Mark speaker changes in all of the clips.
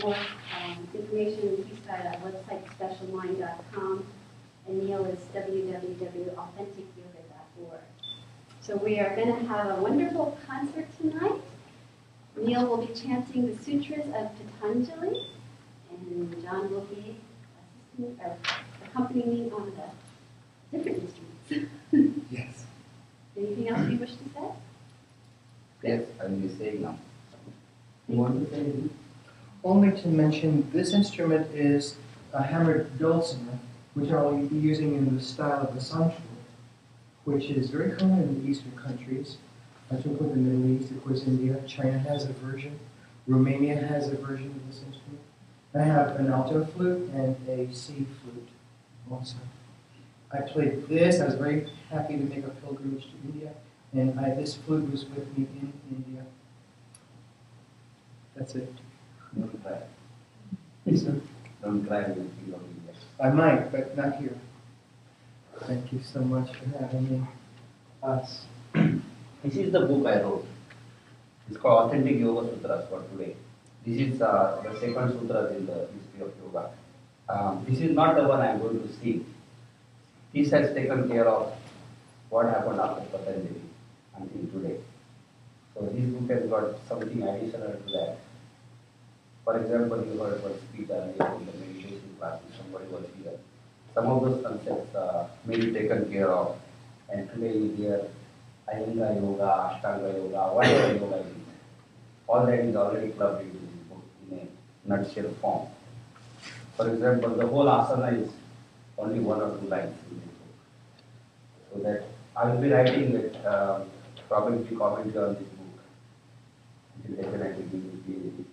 Speaker 1: more information, he's got a website, specialmind.com, and Neil is www.authenticyoga.org. So we are going to have a wonderful concert tonight. Neil will be chanting the Sutras of Patanjali, and John will be accompanying on the different instruments.
Speaker 2: Yes.
Speaker 1: Anything else you wish to say?
Speaker 3: Yes, I will be saying now. You want to say anything?
Speaker 2: Only to mention, this instrument is a hammered dulcimer, which I'll be using in the style of the santur, which is very common in the Eastern countries. I think with the Middle East, of course, India, China has a version, Romania has a version of this instrument. I have an alto flute and a C flute also. I played this. I was very happy to make a pilgrimage to India, and this flute was with me in India. That's it.
Speaker 3: Don't cry.
Speaker 2: So,
Speaker 3: Don't cry when you feel only yes.
Speaker 2: I might, but not here. Thank you so much for having me. Us.
Speaker 3: This is the book I wrote. It's called Authentic Yoga Sutras for today. This is the second sutra in the history of yoga. This is not the one I am going to see. This has taken care of what happened after Patanjali until today. So this book has got something additional to that. For example, you heard one speech earlier in the meditation class, somebody was here. Some of those concepts may be taken care of, and today you hear Iyengar yoga, Ashtanga yoga, whatever yoga it is. All that is already clubbed into this book in a nutshell form. For example, the whole asana is only 1 or 2 lines in this book. So that I will be writing it, probably commentary on this book. It will definitely give me PhD.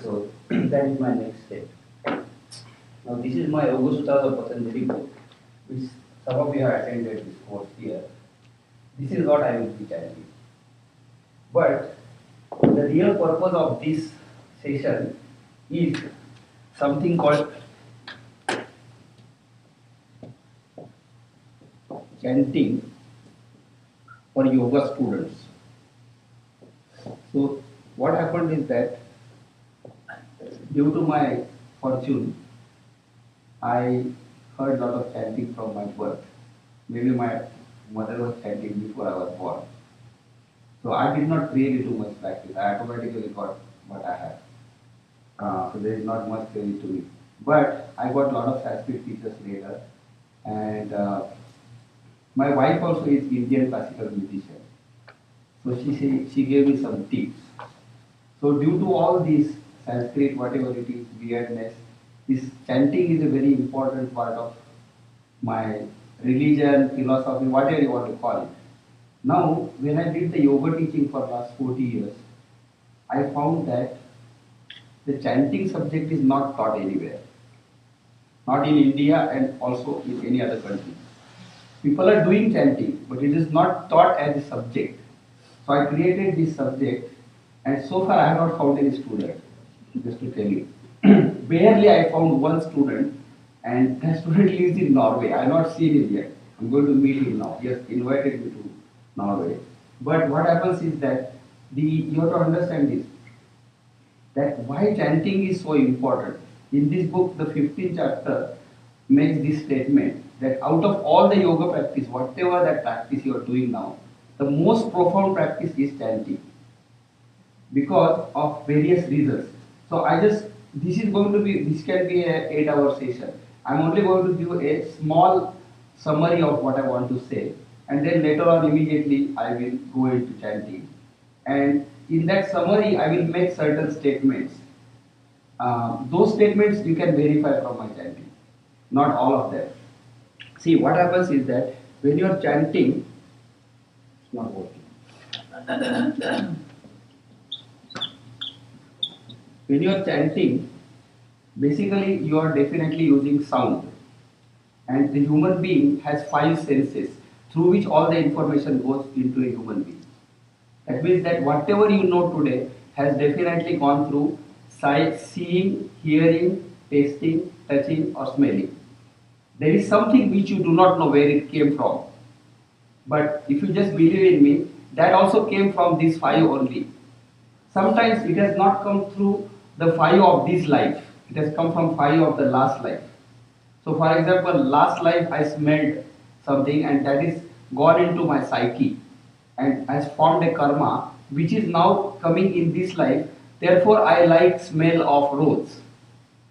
Speaker 3: So that is my next step. Now this is my Yoga Sutras of Patanjali book, which some of you have attended this course here. This is what I will be chanting. But the real purpose of this session is something called chanting for yoga students. So what happened is that due to my fortune, I heard a lot of chanting from my birth. Maybe my mother was chanting before I was born. So I did not really do much practice. I automatically got what I had. So there is not much credit to me. But I got a lot of Sanskrit teachers later. And my wife also is Indian classical musician. So she gave me some tips. So due to all these Sanskrit, whatever it is, weirdness, this chanting is a very important part of my religion, philosophy, whatever you want to call it. Now, when I did the yoga teaching for last 40 years, I found that the chanting subject is not taught anywhere. Not in India and also in any other country. People are doing chanting, but it is not taught as a subject. So I created this subject, and so far I have not found any student, just to tell you. Barely I found one student, and that student lives in Norway. I have not seen him yet. I'm going to meet him now. He has invited me to Norway. But what happens is that you have to understand this, that why chanting is so important. In this book, the 15th chapter makes this statement that out of all the yoga practice, whatever that practice you are doing now, the most profound practice is chanting because of various reasons. So this can be an 8-hour session. I'm only going to give a small summary of what I want to say, and then later on immediately I will go into chanting. And in that summary, I will make certain statements. Those statements you can verify from my chanting, not all of them. See, what happens is that when you are chanting, it's not working. When you are chanting, basically you are definitely using sound. And the human being has 5 senses through which all the information goes into a human being. That means that whatever you know today has definitely gone through sight, seeing, hearing, tasting, touching or smelling. There is something which you do not know where it came from. But if you just believe in me, that also came from these 5 only. Sometimes it has not come through the five of this life. It has come from five of the last life. So for example, last life I smelled something and that is gone into my psyche and has formed a karma which is now coming in this life. Therefore I like smell of rose.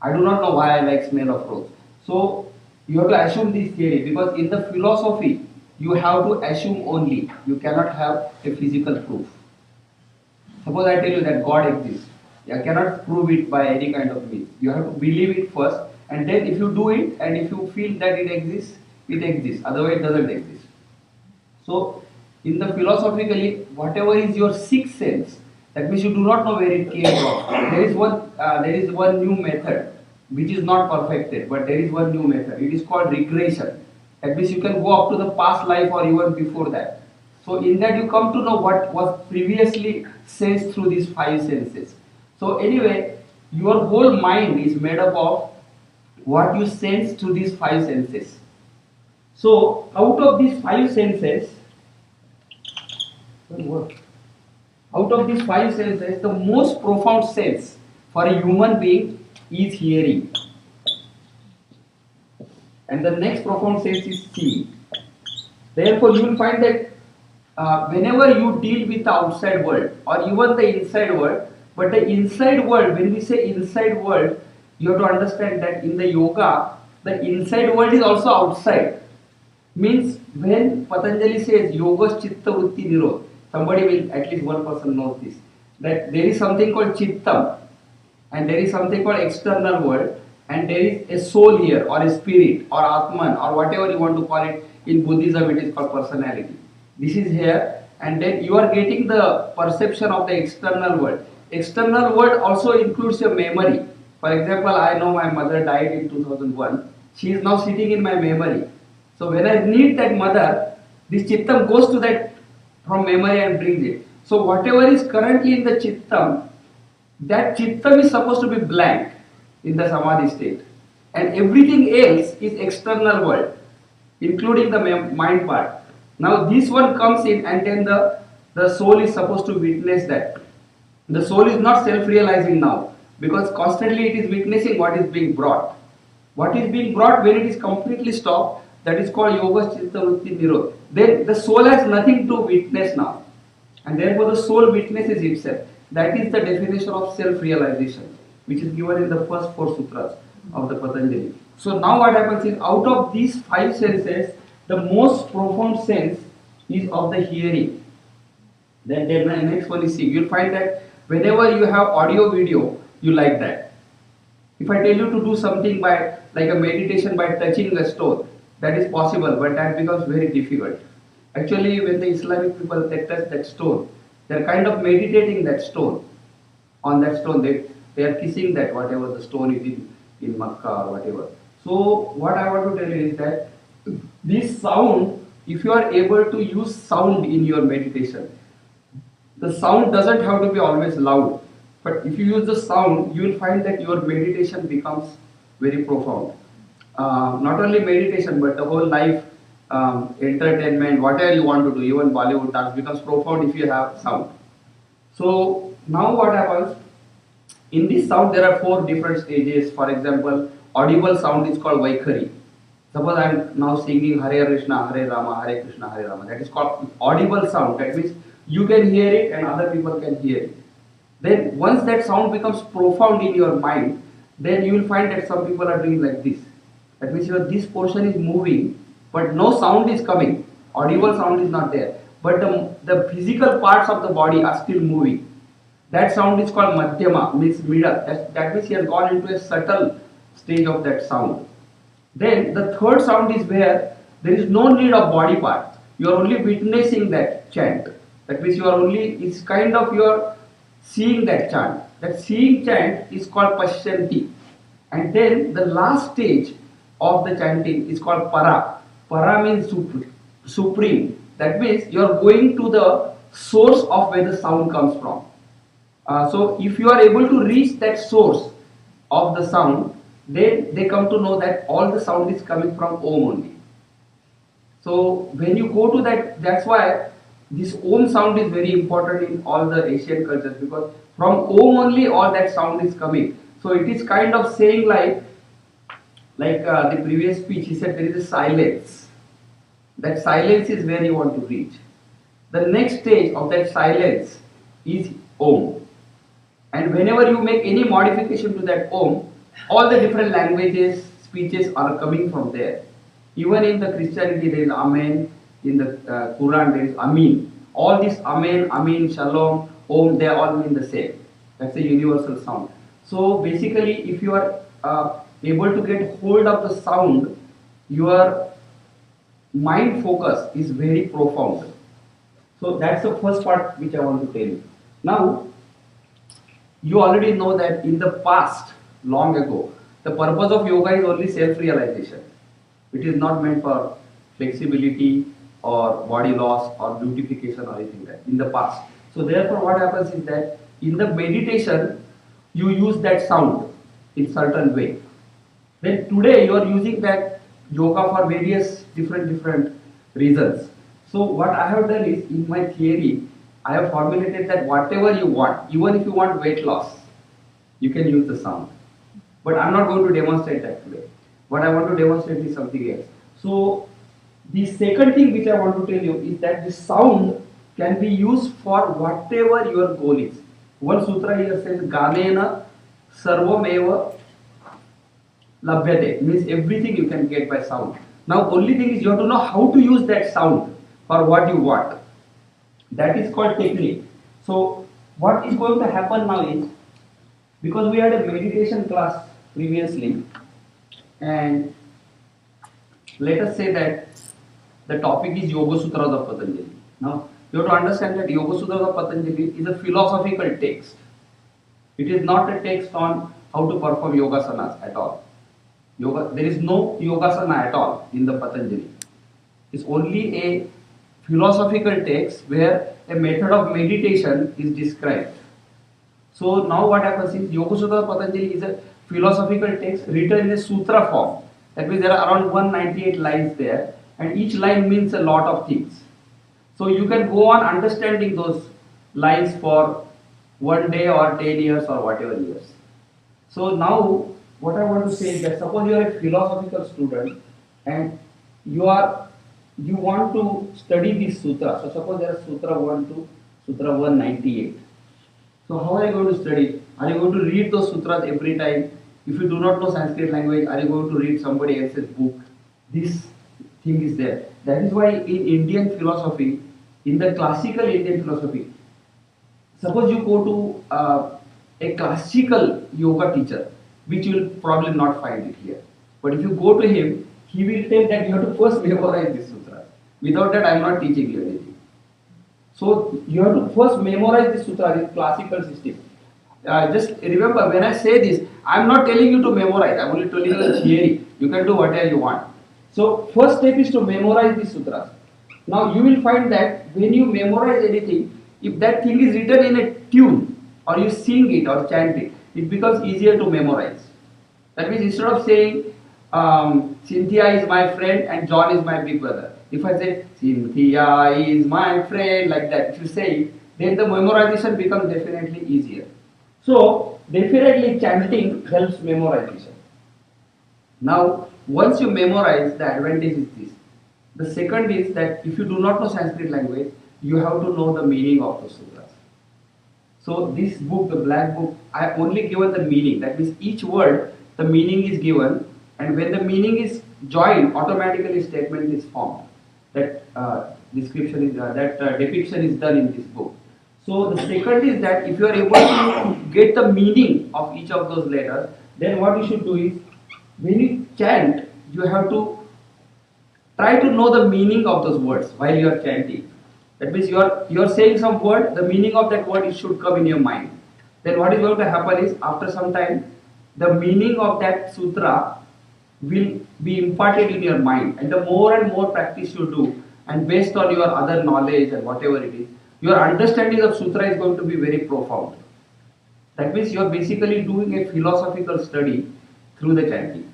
Speaker 3: I do not know why I like smell of rose. So you have to assume this theory, because in the philosophy you have to assume only. You cannot have a physical proof. Suppose I tell you that God exists. You cannot prove it by any kind of means. You have to believe it first, and then if you do it and if you feel that it exists, it exists. Otherwise, it doesn't exist. So, in the philosophically, whatever is your sixth sense, that means you do not know where it came from. There is one new method which is not perfected, but there is one new method. It is called regression. That means you can go up to the past life or even before that. So in that you come to know what was previously sensed through these five senses. So anyway, your whole mind is made up of what you sense through these five senses. So out of these five senses, the most profound sense for a human being is hearing. And the next profound sense is seeing. Therefore, you will find that whenever you deal with the outside world or even the inside world, but the inside world, when we say inside world, you have to understand that in the yoga, the inside world is also outside. Means when Patanjali says yoga chitta vritti nirodh, somebody will, at least one person knows this, that there is something called chittam and there is something called external world and there is a soul here or a spirit or atman or whatever you want to call it. In Buddhism it is called personality. This is here, and then you are getting the perception of the external world. External world also includes your memory. For example, I know my mother died in 2001. She is now sitting in my memory. So when I need that mother, this chittam goes to that from memory and brings it. So whatever is currently in the chittam, that chittam is supposed to be blank in the samadhi state. And everything else is external world, including the mind part. Now this one comes in and then the soul is supposed to witness that. The soul is not self-realizing now because constantly it is witnessing what is being brought. What is being brought, when it is completely stopped, that is called yoga chitta vritti nirodh. Then the soul has nothing to witness now. And therefore the soul witnesses itself. That is the definition of self-realization, which is given in the first four sutras of the Patanjali. So now what happens is, out of these five senses, the most profound sense is of the hearing. Then the next one is seeing. You'll find that whenever you have audio video, you like that. If I tell you to do something by, like a meditation by touching a stone, that is possible, but that becomes very difficult. Actually, when the Islamic people they touch that stone, they are kind of meditating that stone. On that stone, they are kissing that whatever the stone is in Makkah or whatever. So what I want to tell you is that this sound, if you are able to use sound in your meditation, the sound doesn't have to be always loud. But if you use the sound, you will find that your meditation becomes very profound. Not only meditation, but the whole life, entertainment, whatever you want to do, even Bollywood dance becomes profound if you have sound. So now what happens? In this sound there are four different stages. For example, audible sound is called Vaikhari. Suppose I am now singing Hare Krishna, Hare Rama, Hare Krishna, Hare Rama. That is called audible sound. That means you can hear it and other people can hear it. Then once that sound becomes profound in your mind, then you will find that some people are doing like this. That means this portion is moving, but no sound is coming. Audible sound is not there. But the physical parts of the body are still moving. That sound is called Madhyama, means middle. That means you have gone into a subtle stage of that sound. Then the third sound is where there is no need of body part. You are only witnessing that chant. That means it's kind of you are seeing that chant. That seeing chant is called Pashyanti. And then the last stage of the chanting is called Para. Para means supreme. That means you are going to the source of where the sound comes from. So if you are able to reach that source of the sound, then they come to know that all the sound is coming from Om only. So when you go to that, that's why this Om sound is very important in all the Asian cultures, because from Om only all that sound is coming. So it is kind of saying like the previous speech, he said there is a silence. That silence is where you want to reach. The next stage of that silence is Om. And whenever you make any modification to that Om, all the different languages, speeches are coming from there. Even in the Christianity there is Amen, in the Quran there is Amin. All these Amen, Amin, Shalom, Om, they all mean the same. That's a universal sound. So basically, if you are able to get hold of the sound, your mind focus is very profound. So that's the first part which I want to tell you. Now, you already know that in the past, long ago, the purpose of yoga is only self-realization. It is not meant for flexibility or body loss or beautification or anything like that in the past. So therefore what happens is that in the meditation, you use that sound in certain way. Then today you are using that yoga for various different reasons. So what I have done is, in my theory, I have formulated that whatever you want, even if you want weight loss, you can use the sound. But I'm not going to demonstrate that today. What I want to demonstrate is something else. So the second thing which I want to tell you is that the sound can be used for whatever your goal is. One sutra here says, Ganena sarvameva labhyate, means everything you can get by sound. Now only thing is you have to know how to use that sound for what you want. That is called technique. So what is going to happen now is, because we had a meditation class previously, and let us say that the topic is Yoga Sutras of Patanjali. Now you have to understand that Yoga Sutras of Patanjali is a philosophical text. It is not a text on how to perform yogasanas at all. There is no yogasana at all in the Patanjali. It's only a philosophical text where a method of meditation is described. So now what happens is, Yoga Sutra Patanjali is a philosophical text written in a sutra form. That means there are around 198 lines there, and each line means a lot of things. So you can go on understanding those lines for 1 day or 10 years or whatever years. So now what I want to say is that, suppose you are a philosophical student and you want to study this sutra. So suppose there is Sutra 1 to Sutra 198. So how are you going to study? Are you going to read those sutras every time? If you do not know Sanskrit language, are you going to read somebody else's book? This thing is there. That is why in Indian philosophy, in the classical Indian philosophy, suppose you go to a classical yoga teacher, which you will probably not find it here. But if you go to him, he will tell that you have to first memorize this sutra. Without that, I am not teaching you anything. So you have to first memorize this sutra, this classical system. Just remember, when I say this, I am not telling you to memorize. I am only telling you the theory. You can do whatever you want. So first step is to memorize these sutras. Now you will find that when you memorize anything, if that thing is written in a tune, or you sing it or chant it, it becomes easier to memorize. That means instead of saying Cynthia is my friend and John is my big brother, if I say Cynthia is my friend, like that, if you say it, then the memorization becomes definitely easier. So definitely chanting helps memorization. Now once you memorize, the advantage is this. The second is that if you do not know Sanskrit language, you have to know the meaning of the sutras. So this book, the black book, I only given the meaning. That means each word, the meaning is given, and when the meaning is joined, automatically statement is formed. That depiction is done in this book. So the second is that if you are able to get the meaning of each of those letters, then what you should do is, when you chant, you have to try to know the meaning of those words while you are chanting. That means you are saying some word, the meaning of that word should come in your mind. Then what is going to happen is, after some time, the meaning of that sutra will be imparted in your mind, and the more and more practice you do, and based on your other knowledge and whatever it is, your understanding of sutra is going to be very profound. That means you are basically doing a philosophical study through the chanting.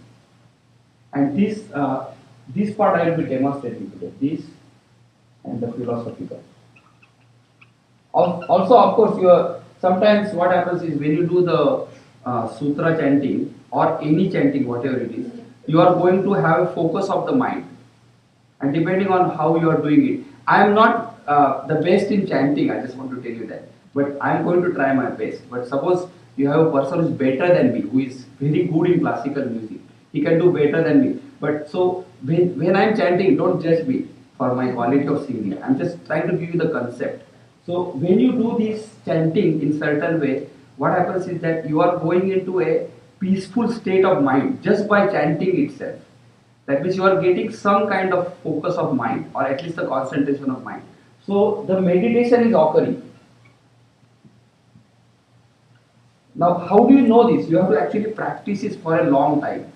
Speaker 3: And this part I will be demonstrating today, this and the philosophical. Also, of course, sometimes what happens is when you do the sutra chanting or any chanting, whatever it is, you are going to have a focus of the mind, and depending on how you are doing it. I am not the best in chanting. I just want to tell you that, but I am going to try my best. But suppose you have a person who is better than me, who is very good in classical music, he can do better than me. But so when I am chanting, don't judge me for my quality of singing. I'm just trying to give you the concept. So when you do this chanting in certain way, what happens is that you are going into a peaceful state of mind just by chanting itself. That means you are getting some kind of focus of mind, or at least the concentration of mind. So the meditation is occurring. Now, how do you know this? You have to actually practice this for a long time.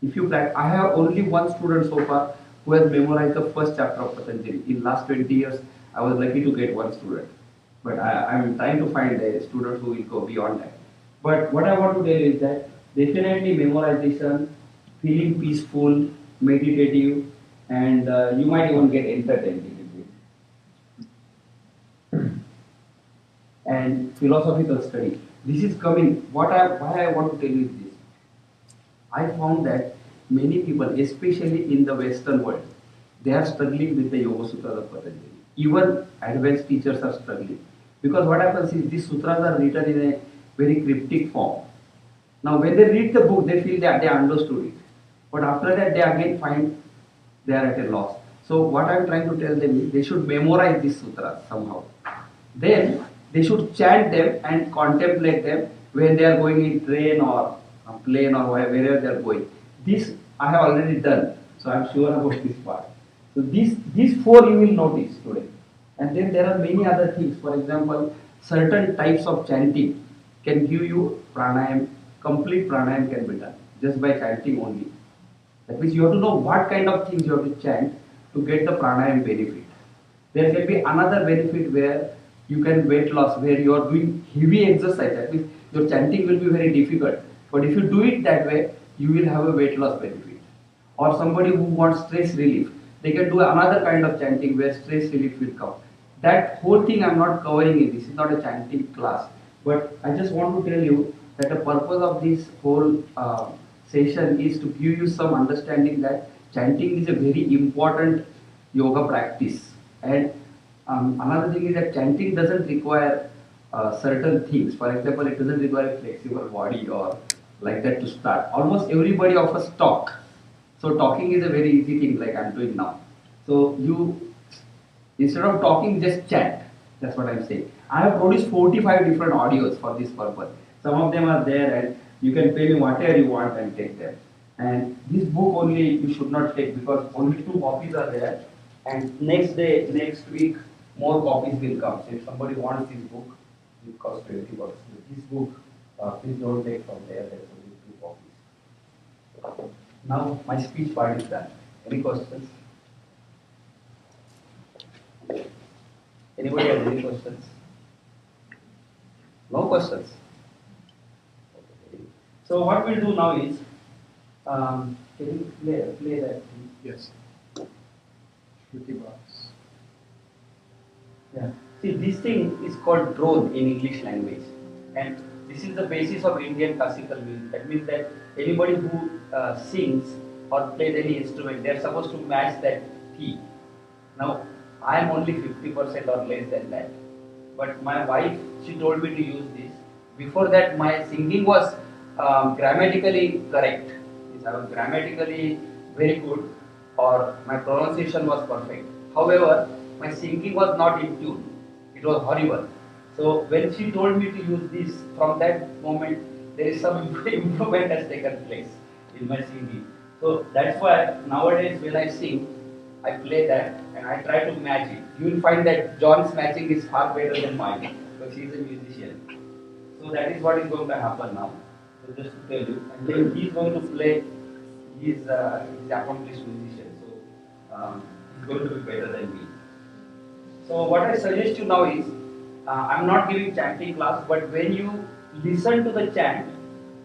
Speaker 3: If you practice, I have only one student so far who has memorized the first chapter of Patanjali. In last 20 years, I was lucky to get one student. But I am trying to find a student who will go beyond that. But what I want to tell you is that definitely memorization, feeling peaceful, meditative, and you might even get entertained in it. And philosophical study. This is coming. Why I want to tell you this. I found that many people, especially in the Western world, they are struggling with the Yoga Sutras of Patanjali. Even advanced teachers are struggling. Because what happens is these sutras are written in a very cryptic form. Now, when they read the book, they feel that they understood it. But after that, they again find they are at a loss. So, what I am trying to tell them is they should memorize these sutras somehow. Then, they should chant them and contemplate them when they are going in train or a plane or wherever they are going. This I have already done, so I am sure about this part. So, these four you will notice today. And then there are many other things. For example, certain types of chanting can give you pranayam, complete pranayam can be done just by chanting only. That means you have to know what kind of things you have to chant to get the pranayam benefit. There can be another benefit where you can weight loss, where you are doing heavy exercise. That means your chanting will be very difficult. But if you do it that way, you will have a weight loss benefit. Or somebody who wants stress relief, they can do another kind of chanting where stress relief will come. That whole thing I'm not covering it. This is not a chanting class. But I just want to tell you that the purpose of this whole session is to give you some understanding that chanting is a very important yoga practice. And another thing is that chanting doesn't require certain things. For example, it doesn't require a flexible body or like that to start. Almost everybody of us talk. So talking is a very easy thing like I'm doing now. So you, instead of talking, just chant. That's what I'm saying. I have produced 45 different audios for this purpose. Some of them are there and you can pay me whatever you want and take them. And this book only you should not take because only 2 copies are there. And next day, next week, more copies will come. So if somebody wants this book, it costs $20. This book, please don't take from there. There's only 2 copies. Now my speech part is done. Any questions? Anybody has any questions? No questions. So what we'll do now is, can you play that?
Speaker 2: Yes. Shruti box.
Speaker 3: Yeah. See, this thing is called drone in English language, and this is the basis of Indian classical music. That means that anybody who sings or plays any instrument, they are supposed to match that key. Now, I am only 50% or less than that. But my wife, she told me to use this. Before that, my singing was grammatically correct. Means I was grammatically very good, or my pronunciation was perfect. However, my singing was not in tune. It was horrible. So when she told me to use this, from that moment, there is some improvement has taken place in my singing. So that's why nowadays when I sing, I play that and I try to match it. You will find that John's matching is far better than mine because he is a musician. So that is what is going to happen now. So just to tell you, and then he is going to play. He is accomplished musician, so he's going to be better than me. So what I suggest you now is, I'm not giving chanting class, but when you listen to the chant,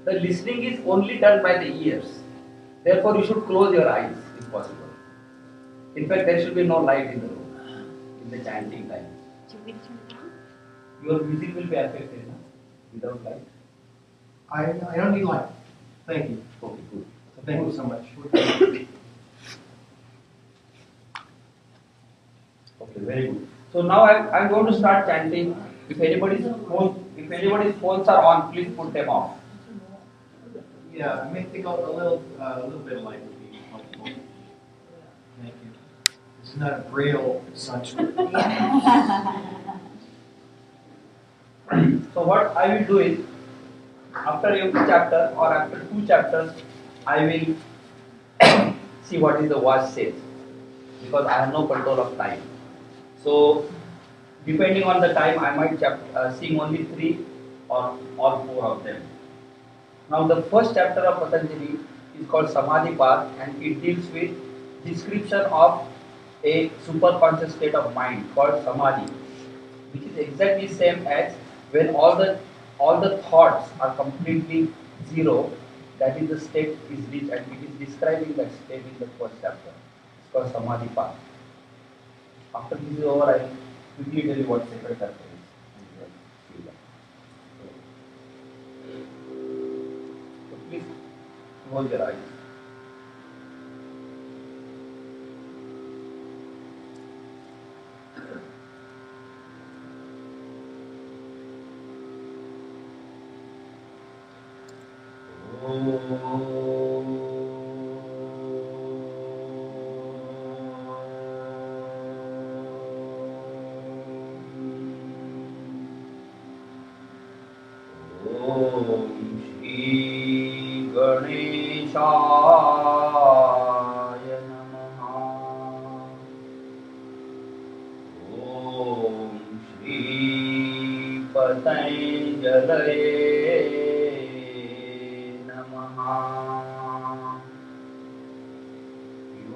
Speaker 3: the listening is only done by the ears. Therefore, you should close your eyes if possible. In fact, there should be no light in the room in the chanting time.
Speaker 1: Do you want me to turn it on?
Speaker 3: your music will be affected, no? Without light.
Speaker 2: I don't need light. Thank you.
Speaker 3: Okay, good.
Speaker 2: So thank you so much.
Speaker 3: Okay, very good. So now I'm going to start chanting. If anybody's phones are on, please put them off.
Speaker 2: Yeah, I may think a little bit of light would be helpful. Thank you. This is not a braille Sanskrit.
Speaker 3: So what I will do is, after every chapter or after 2 chapters, I will see what is the watch says, because I have no control of time. So depending on the time, I might sing only 3 or all 4 of them. Now the first chapter of Patanjali is called Samadhi Path, and it deals with description of a superconscious state of mind called Samadhi, which is exactly same as when all the thoughts are completely zero. That is the state is reached, and it is describing that state in the first chapter. It's called Samadhi Path. After this is over, I will quickly tell you what second chapter is. So please close your eyes. Patanjali Namaha.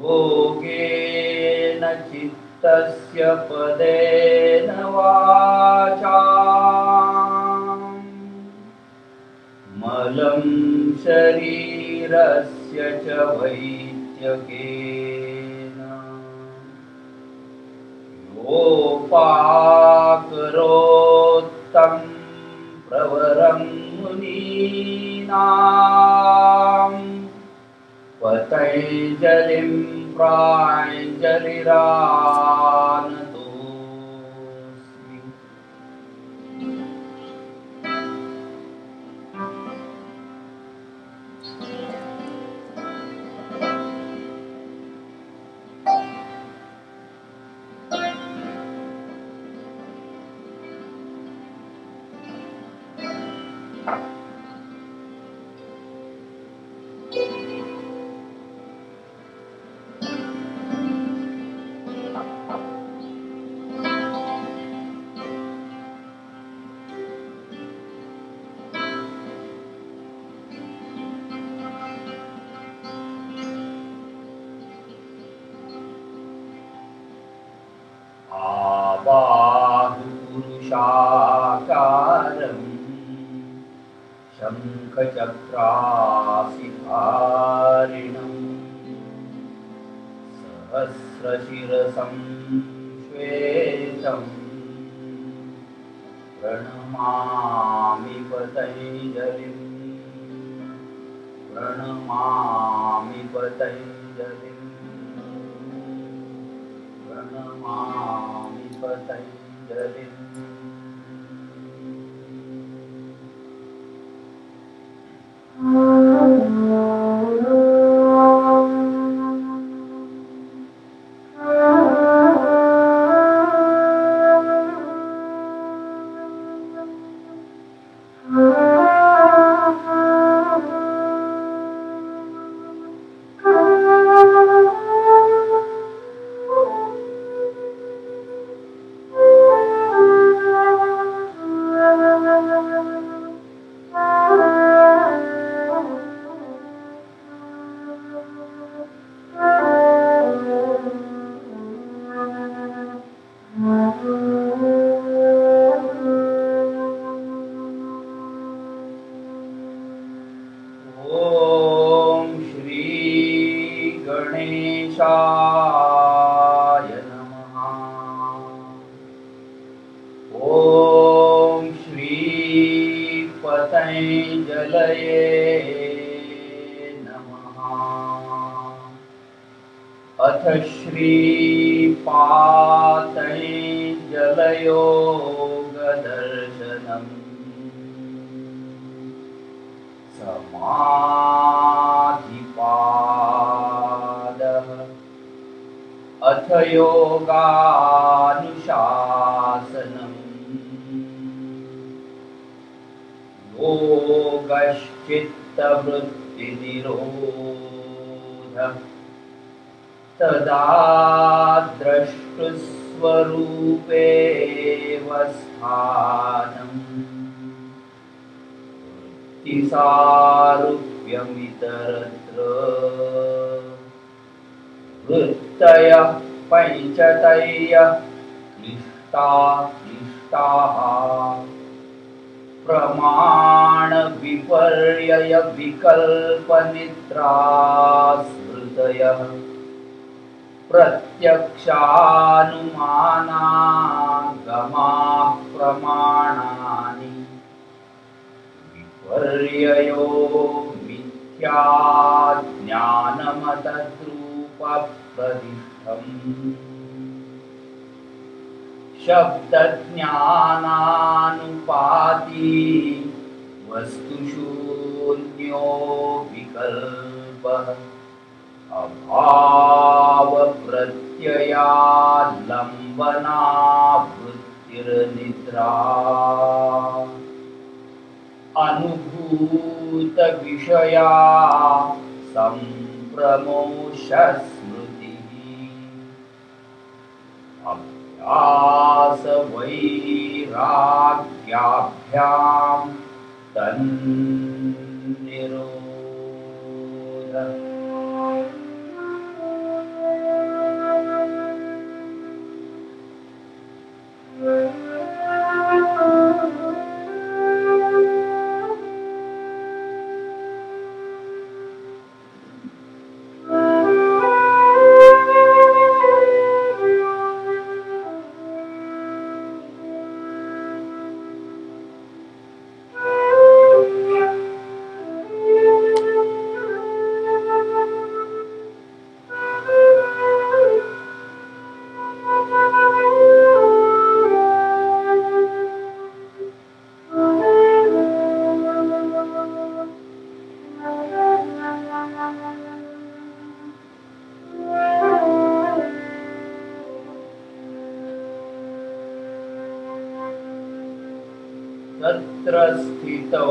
Speaker 3: Yogena Chittasya Padena Vacham Malam Sharirasya Cha Vaityakena Yopakarottam Pravaram Muninam Patanjalim Pranjaliranatosmi. Avadurshakaram Shankhachakrasiddharinam Sahasrashirasam Shvetam Pranamami Patanjalim. Pranamami Patanjalim. Pranamami Patanjalim. Om Shri Ganeshaya Namaha. Om अथ श्रीपातञ्जलयोगदर्शनम् समाधिपादः अथ योगानुशासनम् योगश्चित्तवृत्तिनिरोधः तदा द्रष्टुस्वरूपेव स्थानम् सारूप्यमितरत्र वृत्तयः पञ्चतयः क्लिष्टाः प्रमाणविपर्ययविकल्पनिद्रास्मृतयः प्रत्यक्षानुमानागमाः प्रमाणानि पर्ययो मिथ्या ज्ञानमतद्रूपप्रदिष्टम् शब्दज्ञानानुपाती वस्तुशून्यो विकल्पः अभावप्रत्ययालम्बना वृत्तिर्निद्रा अनुभूतविषया सम्प्रमोषस्मृतिः अभ्यासवैराग्याभ्यां तन्निरोधः तत्र स्थितौ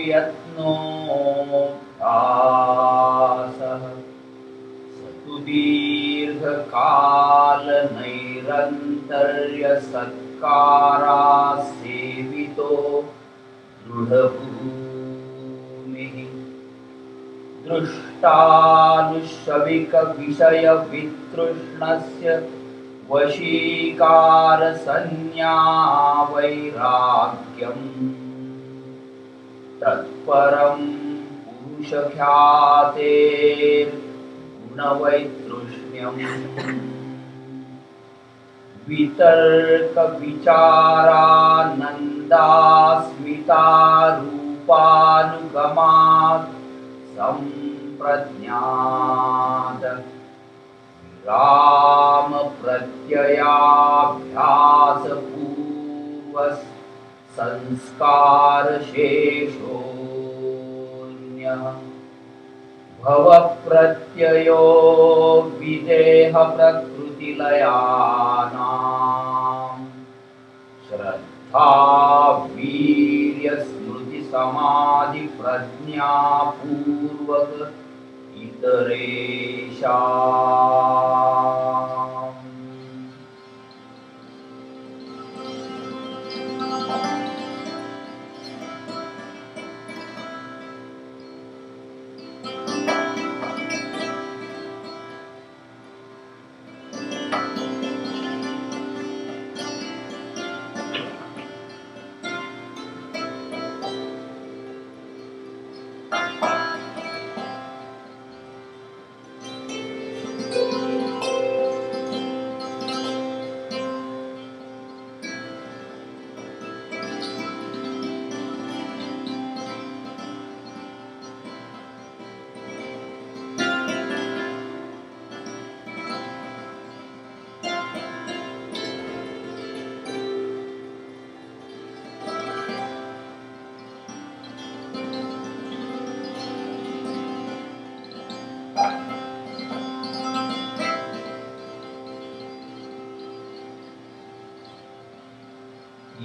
Speaker 3: यत्नोऽभ्यासः स तु दीर्घकालनैरन्तर्यसत्कारासेवितो दृढभूमिः दृष्टानुशविकविषयवितृष्णस्य वशीकारसंज्ञावैराग्यम् तत्परं पुरुषख्यातेर्गुणवैतृष्ण्यम् वितर्कविचारानन्दास्मितारूपानुगमात् सम्प्रज्ञात रामप्रत्ययाभ्यासपूर्वः संस्कारशेषोऽन्यः भवप्रत्ययो विदेहप्रकृतिलयानां श्रद्धा वीर्यस्मृतिसमाधिप्रज्ञापूर्वक इतरेषाम्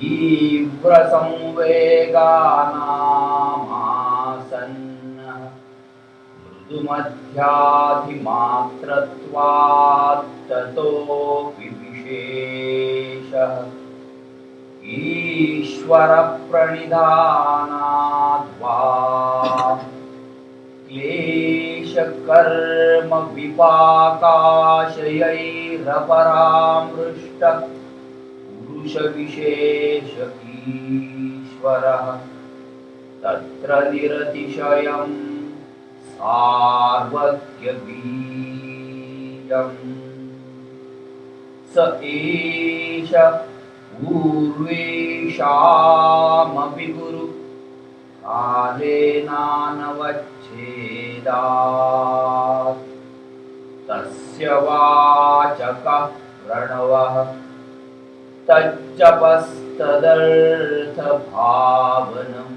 Speaker 3: तीव्रसंवेगानामासन्नः मृदुमध्याधिमात्रत्वात् ततोऽपि विशेषः ईश्वरप्रणिधानाद्वा क्लेशकर्म विपाकाशयैरपरामृष्टः पुरुषविशेष ईश्वरः तत्र निरतिशयं सार्वज्ञबीजम् स एष पूर्वेषामपि गुरु कालेनानवच्छेदात् तस्य वाचकः प्रणवः तज्जपस्तदर्थभावनम्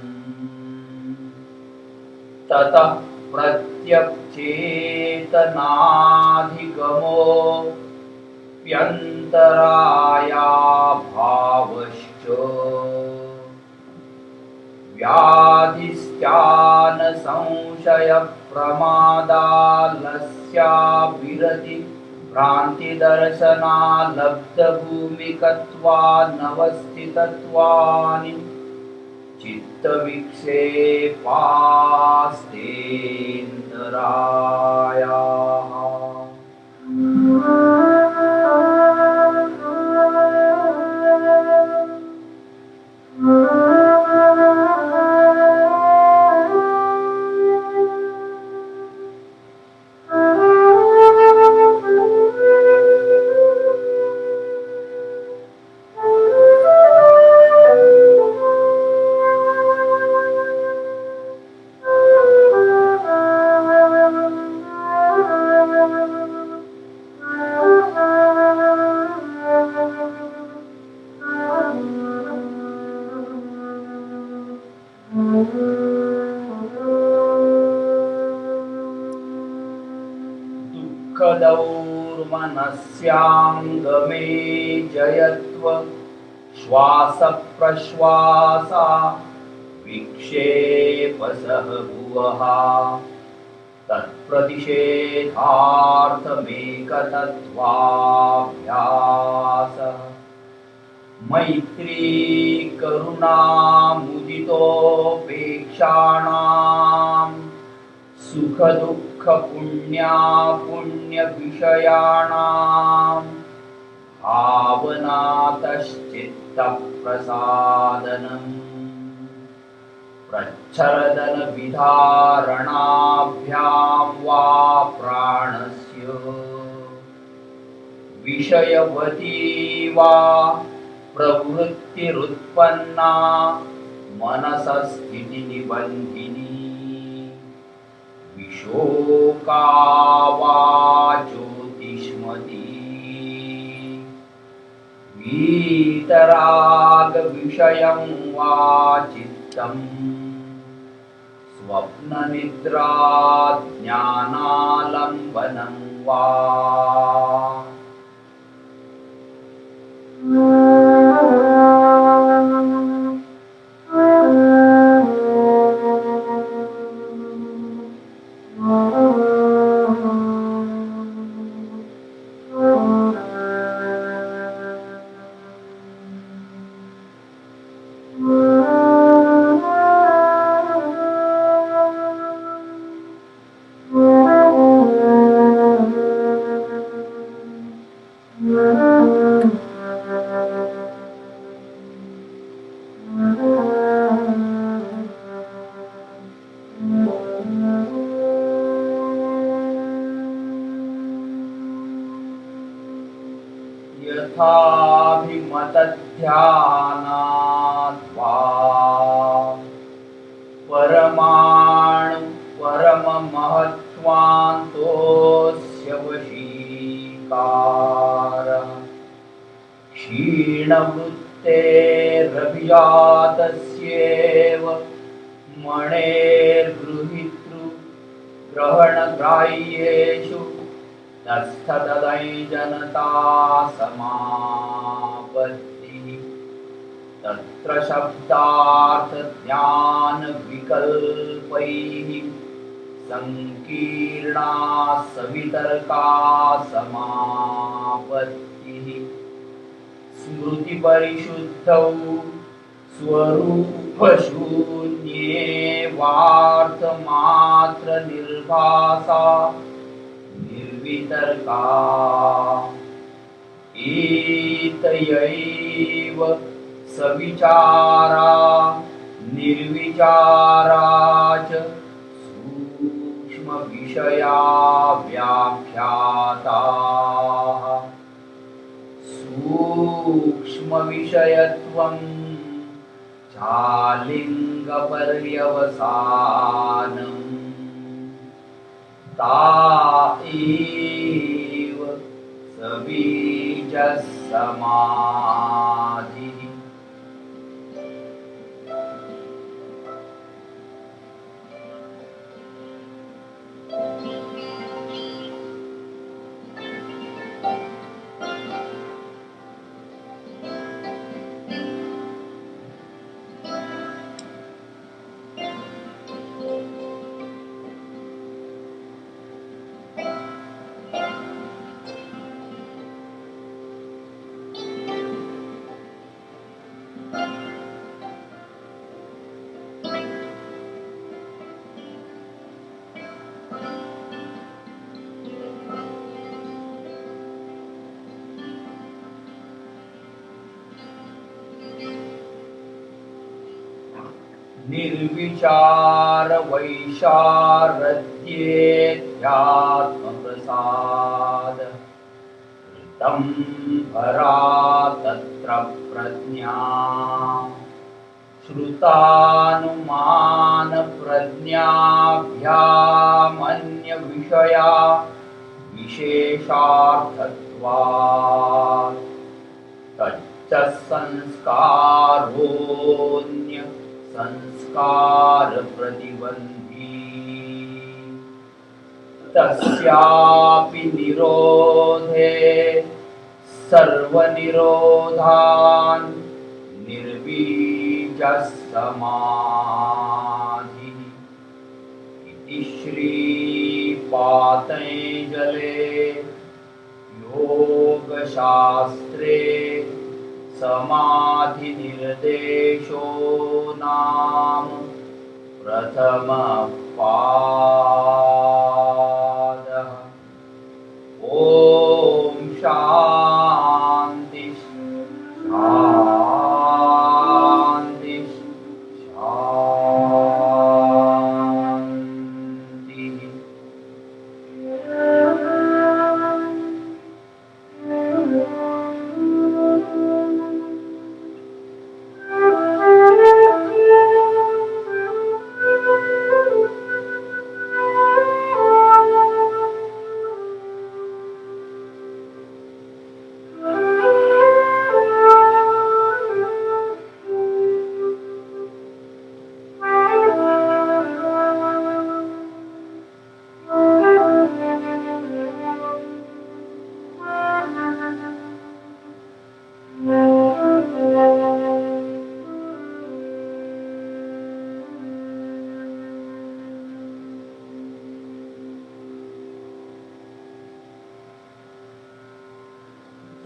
Speaker 3: ततः प्रत्यक्षेतनाधिगमोऽप्यन्तरायाभावश्च व्याधिस्त्यानसंशयप्रमादालस्या विरति भ्रान्तिदर्शनालब्धभूमिकत्वानवस्थितत्वानि चित्तविक्षेपास्तेन्दरायाः दुःखदौर्मनस्याङ्गमे जयत्व श्वासप्रश्वासा विक्षेपसह भुवः तत्प्रतिषेधार्थमेकतत्त्वाभ्यासः मैत्री करुणामुदितोपेक्षाणां सुखदुःखपुण्यापुण्यविषयाणां भावनातश्चित्तप्रसादनम् प्रच्छरदनविधारणाभ्यां वा प्राणस्य विषयवती वा प्रवृत्तिरुत्पन्ना मनसस्थितिनिबन्धिनी विशोका वा ज्योतिष्मती वीतरागविषयं वा चित्तम् स्वप्ननिद्रा ज्ञानालम्बनं वा यथाभिमतध्यानाद्वा परमाणु परममहत्त्वान्तोऽस्य वशीकारः क्षीणवृत्तेरभिजातस्येव मणेर्गृहीतृ ग्रहणग्राह्येषु तस्थतदै जनता समापत्तिः तत्र शब्दार्थ ज्ञान विकल्पैः संकीर्णा सवितर्का समापत्तिः स्मृति परिशुद्धौ स्वरूपशून्ये वार्थमात्र निर्भासा निर्वितर्का एतयैव सविचारा निर्विचारा च सूक्ष्म विषया व्याख्याताः सूक्ष्म विषयत्वं चालिङ्गपर्यवसानम् ता एव सबीजः समाधिः। निर्विचार वैशारद्येऽध्यात्मप्रसाद ऋतं भरा तत्र प्रज्ञा श्रुतानुमान प्रज्ञाभ्यामन्य विषया विशेषार्थत्वात् तच्च संस्कारोऽन्य संस्कार प्रतिबंधी तस्यापि निरोधे सर्वनिरोधान् निर्बीजः समाधिः इति श्री पातञ्जले योगशास्त्रे समाधि निर्देशो नाम प्रथम पादः। ओम शांति शांति शांति।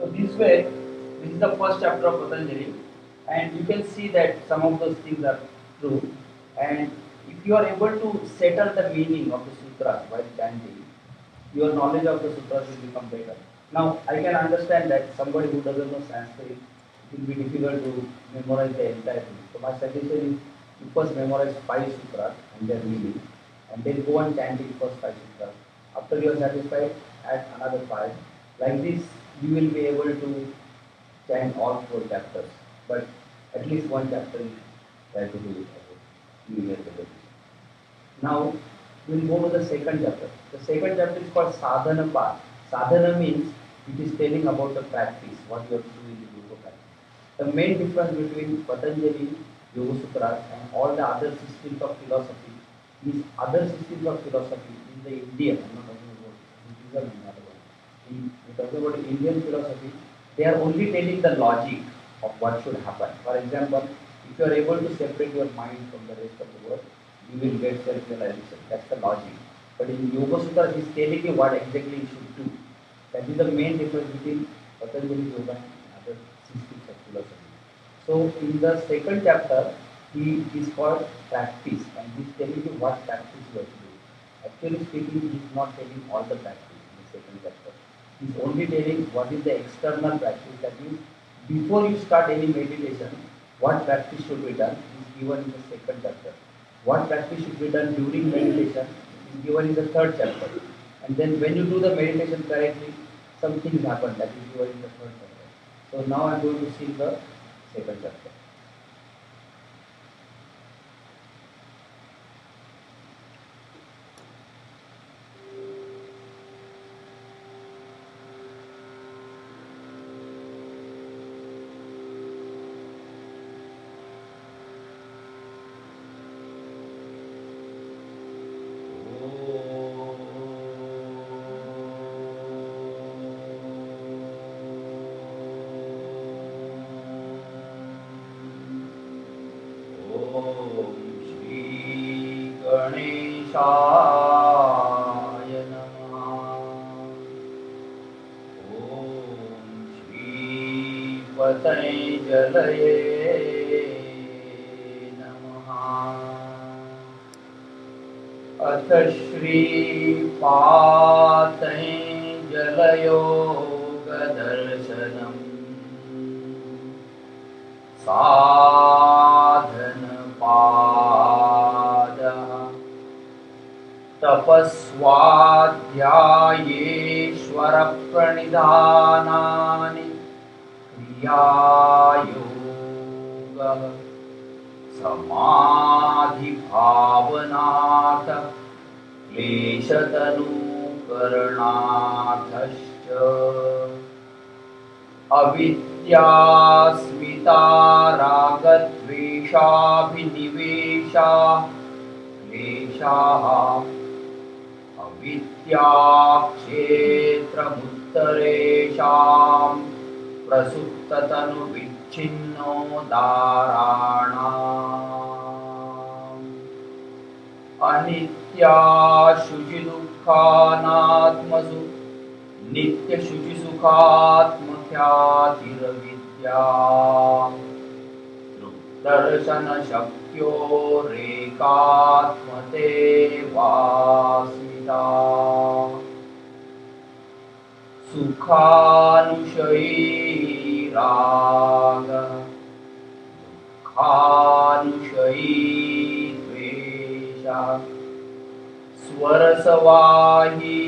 Speaker 3: So this way, this is the first chapter of Patanjali, and you can see that some of those things are true. And if you are able to settle the meaning of the sutras while chanting, your knowledge of the sutras will become better. Now, I can understand that somebody who doesn't know Sanskrit, it will be difficult to memorize the entire thing. So my suggestion is you first memorize 5 sutras and their meaning, and then go on chanting first 5 sutras. After you are satisfied, add another 5. Like this, you will be able to chant all 4 chapters. But at least one chapter you try to do it. You will get the benefit. Now, we will go to the second chapter. The second chapter is called Sadhana Part. Sadhana means it is telling about the practice, what you have to do in the yoga practice. The main difference between Patanjali, Yoga Sutras and all the other systems of philosophy is other systems of philosophy in the Indian, I am not talking about Buddhism and other one. In talking about Indian philosophy, they are only telling the logic. of what should happen. For example, if you are able to separate your mind from the rest of the world, you will get self-realization. That's the logic. But in Yoga Sutras, he is telling you what exactly you should do. That is the main difference between Patanjali Yoga and other systems of philosophy. So in the second chapter, he is called practice, and he is telling you what practice you have to do. Actually speaking, he is not telling all the practice in the second chapter. He is only telling what is the external practice. That means before you start any meditation, what practice should be done is given in the second chapter. What practice should be done during meditation is given in the third chapter. And then when you do the meditation correctly, some things happen, that is given in the third chapter. So now I am going to see the second chapter. गणेशाय नमः। ॐ श्रीपतञ्जलये नमः। अथ श्रीपातञ्जलयोगदर्शनम् साधनपादः तपस्वाध्यायेश्वरप्रणिधानानि क्रियायोगः समाधिभावनाथ क्लेशतनुकरणाथश्च अविद्यास्मिता रागद्वेषाभिनिवेशा क्लेशाः अविद्याक्षेत्रमुत्तरेषां प्रसुप्ततनुविच्छिन्नोदाराणाम् अनित्याशुचिदुःखानात्मसु नित्यशुचिसुखात्मख्यातिरविद्या दर्शनशक्यो रेकात्मते वास्मिता सुखानुशयी राग दुःखानुशयी द्वेषः स्वरसवाही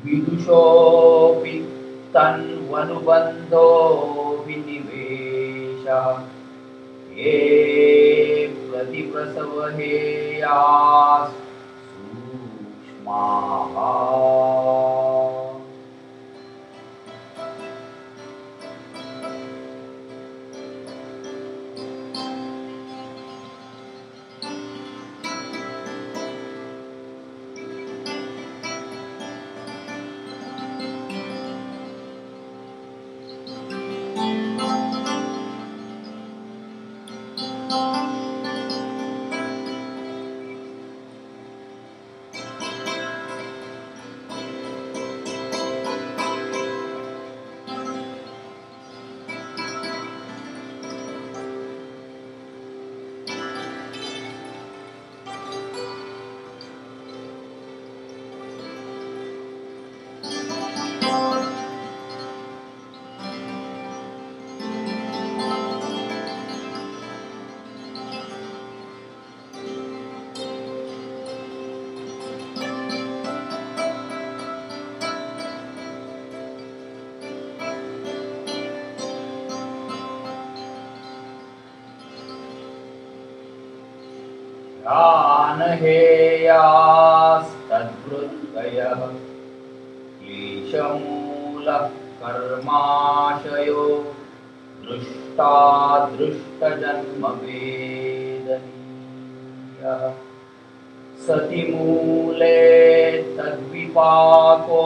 Speaker 3: विदुषोऽपि तन्वनुबन्धो विनिवेशः ये प्रतिप्रसवहेयास् सूक्ष्माः हेयास्तद्वृत्तयः क्लेशमूलः कर्माशयो दृष्टादृष्टजन्मवेदनीयः सति मूले तद्विपाको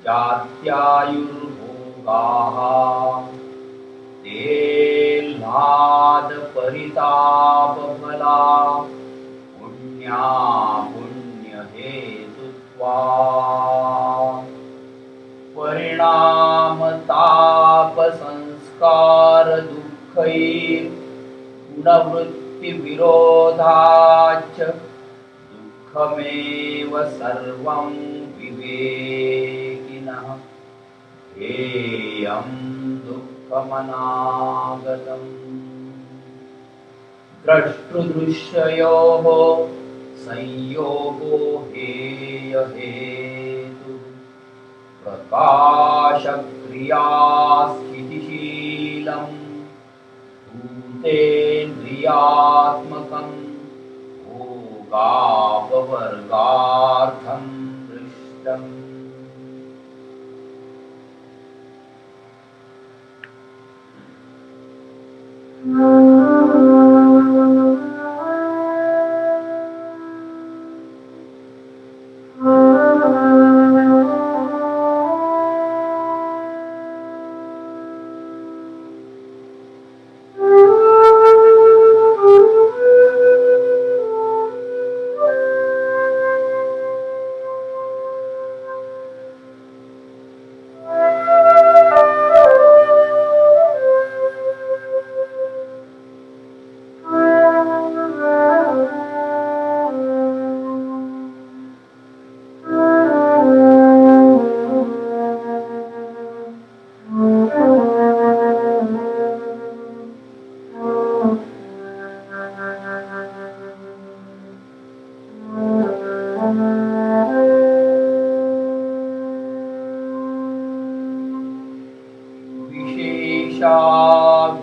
Speaker 3: जात्यायुर्भोगाः तेल्लाद परितापफला पुण्या पुण्य हेतुत्वा परिणाम ताप संस्कार दुःखैः गुणवृत्ति विरोधाच्च दुःखमेव सर्वं विवेकिनः हेयं दुःखमनागतम् द्रष्टृदृश्ययोः संयोगो हेयहेतुः प्रकाशक्रियास्थितिशीलम् भूतेन्द्रियात्मकं भोगापवर्गार्थं दृष्टम्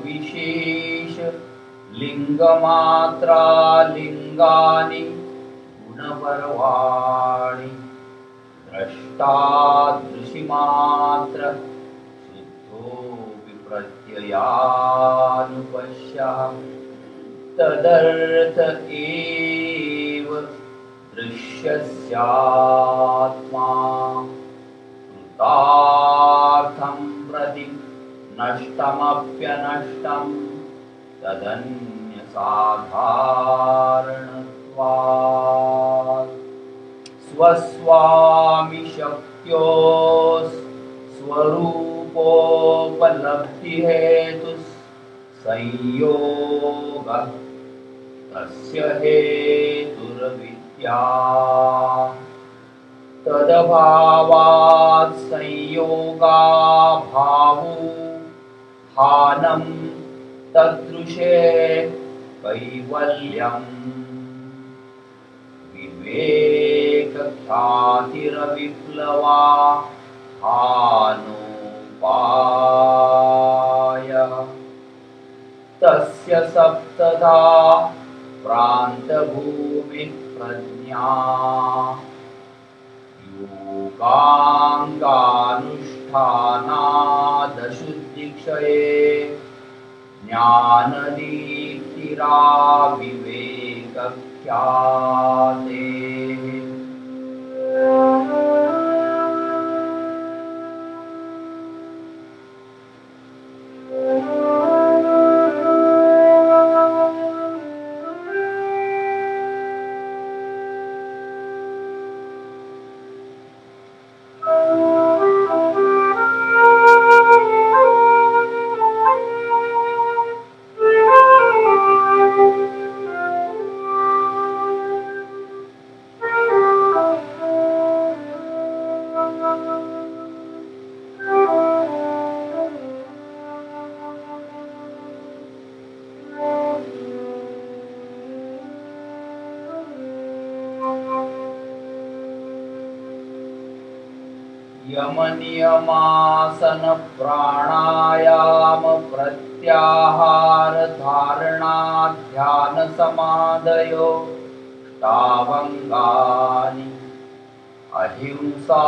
Speaker 3: विशेष लिंगमात्रा लिंगानि गुणपर्वाणि द्रष्टादृशिमात्र शुद्धोऽपि प्रत्ययानुपश्यः तदर्थ एव दृश्यस्यात्मा कृतार्थं प्रति नष्टमप्यनष्टं तदन्यसाधारणत्वात् स्वस्वामिशक्त्यो स्वरूपोपलब्धिहेतुः संयोगः तस्य हेतुर्विद्या तदभावात् संयोगाभावो हानं तदृशे कैवल्यम् विवेकख्यातिरविप्लवा हानोपायः तस्य सप्तधा प्रान्तभूमिः प्रज्ञा योगाङ्गानुष्ठानादशुद्धिक्षये ज्ञानदीप्तिराविवेकख्यातेः यमनियमासन प्राणायाम प्रत्याहार धारणा ध्यान समाधयो तावंगानि अहिंसा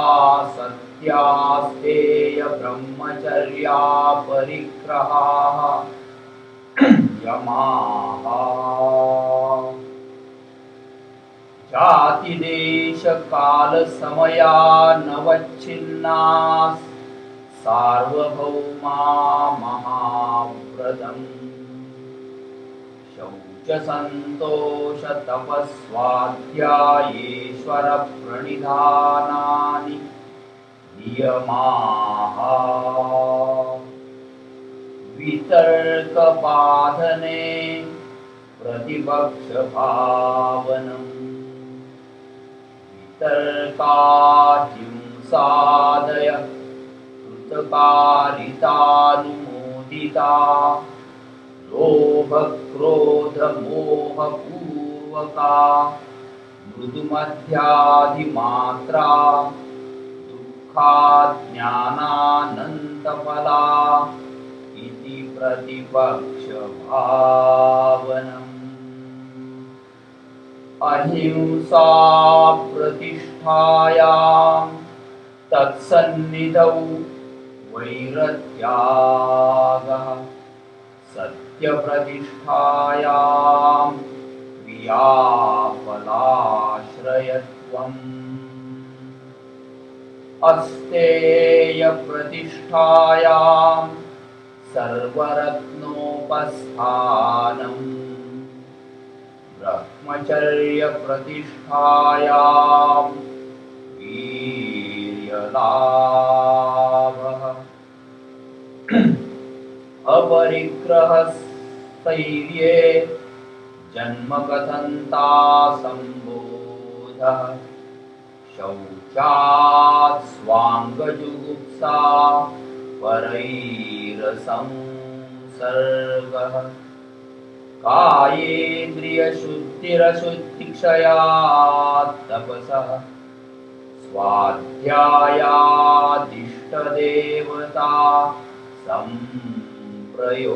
Speaker 3: सत्यास्तेय ब्रह्मचर्या परिग्रहाः यमाः जाति देश काल समया नवच्छिन्ना
Speaker 4: सार्वभौमा महाव्रतम् शौचसन्तोषतपस्वाध्यायेश्वरप्रणिधानानि नियमाः वितर्कबाधने प्रतिपक्षभावनम् वितर्काहिंसादय कृतकारितानुमोदिता लोभक्रोधमोहपूर्वका मृदुमध्याधिमात्रा दुःखाज्ञानानन्तफला इति प्रतिपक्षभावनम् अहिंसा प्रतिष्ठायां तत्सन्निधौ वैरत्यागः सत्यप्रतिष्ठायां क्रियाफलाश्रयत्वम् अस्तेयप्रतिष्ठायां सर्वरत्नोपस्थानम् ब्रह्मचर्यप्रतिष्ठायां वीर्यलाभः अपरिग्रहस्थैर्ये जन्मकथन्ता सम्बोधः शौचात् स्वाङ्गजुगुप्सा परैरसंसर्गः कायेन्द्रियशुद्धिरशुद्धिक्षया तपसः स्वाध्यायादिष्टदेवता संप्रयोगः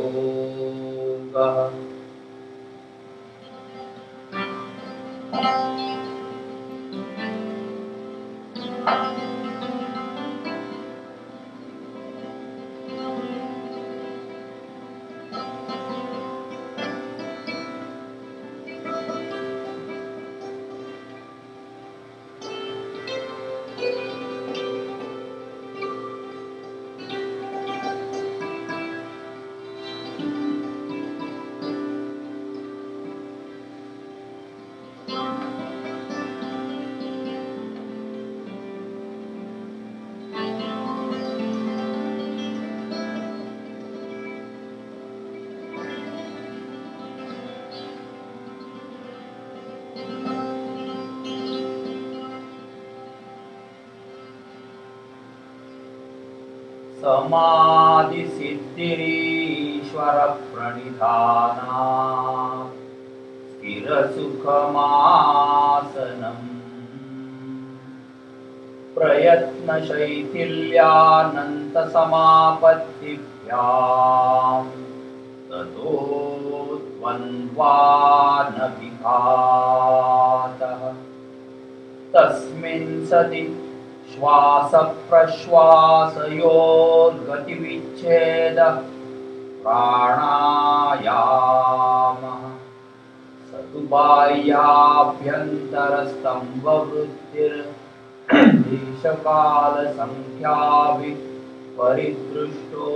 Speaker 4: समाधिसिद्धिरीश्वरप्रणिधानात् स्थिरसुखमासनम् प्रयत्नशैथिल्यानन्तसमापत्तिभ्यां ततो द्वन्द्वानभिघातः तस्मिन् सति श्वासप्रश्वासयोर्गतिविच्छेदः प्राणायामः स तु बाह्याभ्यन्तरस्तम्भवृत्तिर्देशकालसङ्ख्याभिः परिदृष्टो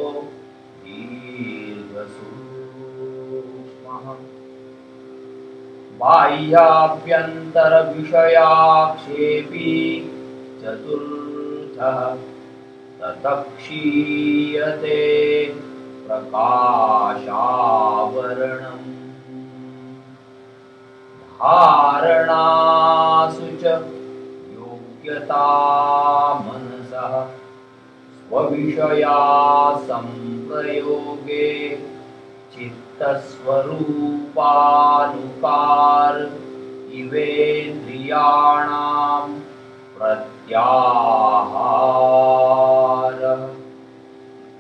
Speaker 4: दीर्घसूक्ष्मः बाह्याभ्यन्तरविषयाक्षेपी चतुर्थः ततः क्षीयते प्रकाशावरणम् धारणासु च योग्यता मनसः स्वविषया संप्रयोगे चित्तस्वरूपानुकार इवेन्द्रियाणां प्रत्याहारः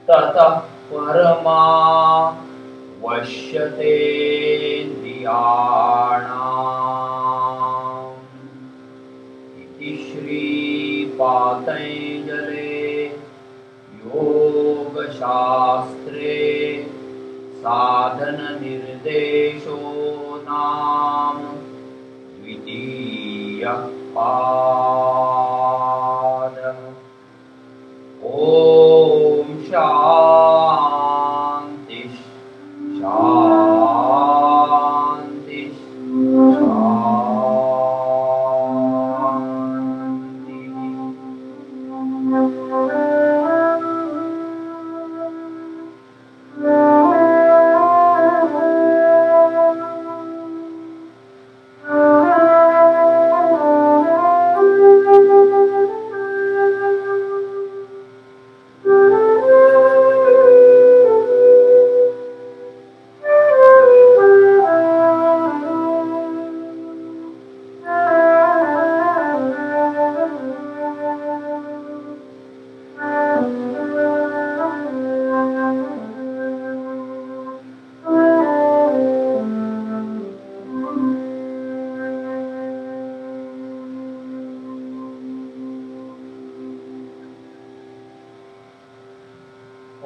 Speaker 4: ततः परमा वश्यतेन्द्रियाणाम् इति श्रीपातञ्जले योगशास्त्रे साधननिर्देशो नाम द्वितीयः पादः। ॐ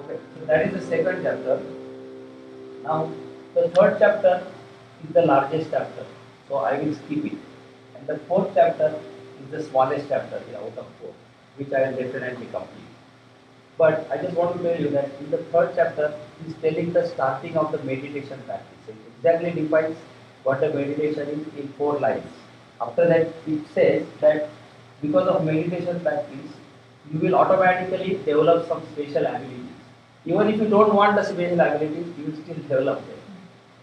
Speaker 3: Okay, so that is the second chapter. Now, the third chapter is the largest chapter, so I will skip it. And the fourth chapter is the smallest chapter out of four, which I will definitely complete. But I just want to tell you that in the third chapter, he is telling the starting of the meditation practice. It exactly defines what the meditation is in 4 lines. After that, it says that because of meditation practice, you will automatically develop some special abilities. Even if you don't want the special abilities, you will still develop them.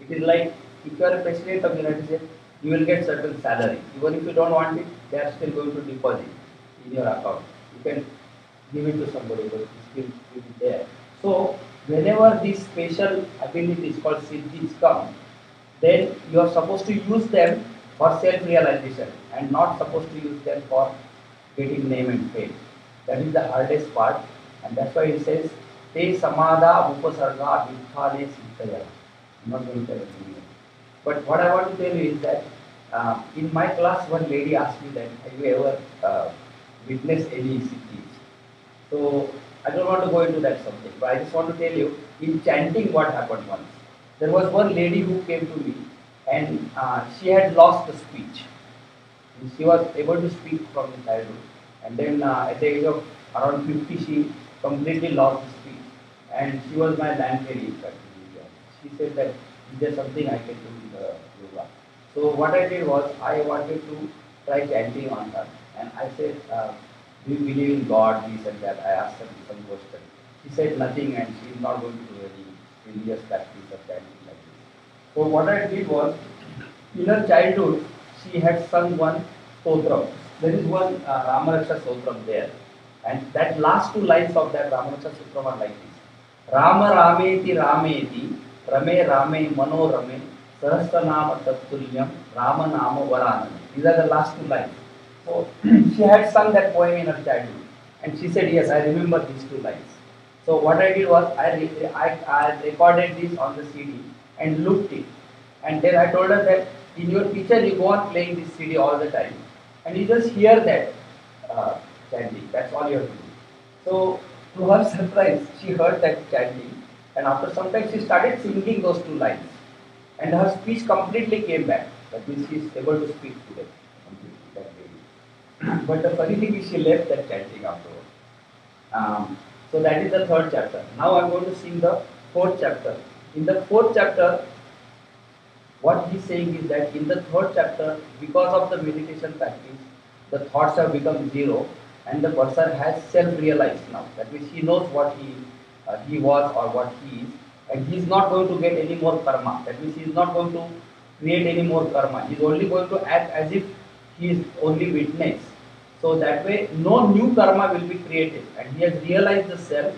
Speaker 3: It is like if you are a president of the United States, you will get certain salary. Even if you don't want it, they are still going to deposit in your account. You can give it to somebody, but it still will be there. So whenever these special abilities called siddhis come, then you are supposed to use them for self-realization and not supposed to use them for getting name and fame. That is the hardest part, and that's why it says, Te samadha upasarga vitthale siddhaya. I'm not going to tell it to you. But what I want to tell you is that in my class, one lady asked me that, have you ever witnessed any siddhis? So I don't want to go into that subject, but I just want to tell you, in chanting what happened once. There was one lady who came to me and she had lost the speech. She was able to speak from the childhood, and then at the age of around 50, she completely lost the speech. And she was my landlady, in fact, in India. She said that, is there something I can do in the yoga? So what I did was, I wanted to try chanting on her. And I said, do you believe in God, this and that? I asked her some question. She said nothing, and she is not going to do any religious practice of chanting like this. So what I did was, in her childhood, she had sung one stotram. There is one Ramaraksha stotram there. And that last 2 lines of that Ramaraksha stotram are like this. Rama Rameti Rameti Rame Rame Mano Rame Sahasranama Tattulyam Rama Nama Varanam. These are the last 2 lines. So she had sung that poem in her childhood. And she said, yes, I remember these 2 lines. So what I did was, I recorded this on the CD and looped it. And then I told her that in your kitchen you go on playing this CD all the time, and you just hear that chanting. That's all you have to do. So to her surprise, she heard that chanting, and after some time she started singing those 2 lines, and her speech completely came back. That means she is able to speak today completely, that lady. But the funny thing is she left that chanting afterwards. So that is the third chapter. Now I am going to sing the fourth chapter. In the fourth chapter, what he is saying is that in the third chapter, because of the meditation practice, the thoughts have become zero, and the person has self-realized now. That means he knows what he was or what he is, and he is not going to get any more karma. That means he is not going to create any more karma. He is only going to act as if he is only witness. So that way, no new karma will be created, and he has realized the self.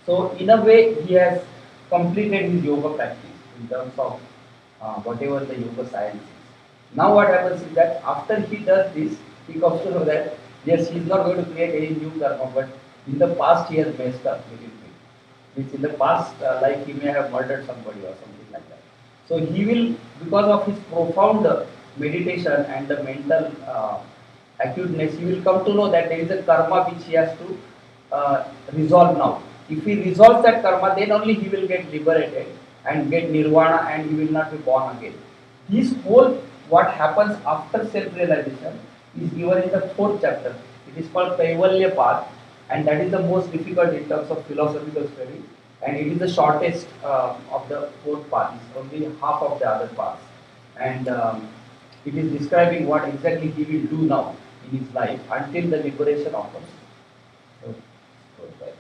Speaker 3: So in a way, he has completed his yoga practice in terms of whatever the yoga science is. Now what happens is that after he does this, he comes to know that yes, he is not going to create any new karma, but in the past he has messed up little bit. Means in the past, like he may have murdered somebody or something like that. So he will, because of his profound meditation and the mental acuteness, he will come to know that there is a karma which he has to resolve now. If he resolves that karma, then only he will get liberated and get nirvana, and he will not be born again. This whole what happens after self-realization is given in the fourth chapter. It is called Kaivalya path, and that is the most difficult in terms of philosophical study, and it is the shortest of the 4 paths. It's only half of the other paths, and it is describing what exactly he will do now in his life until the liberation occurs. So, right.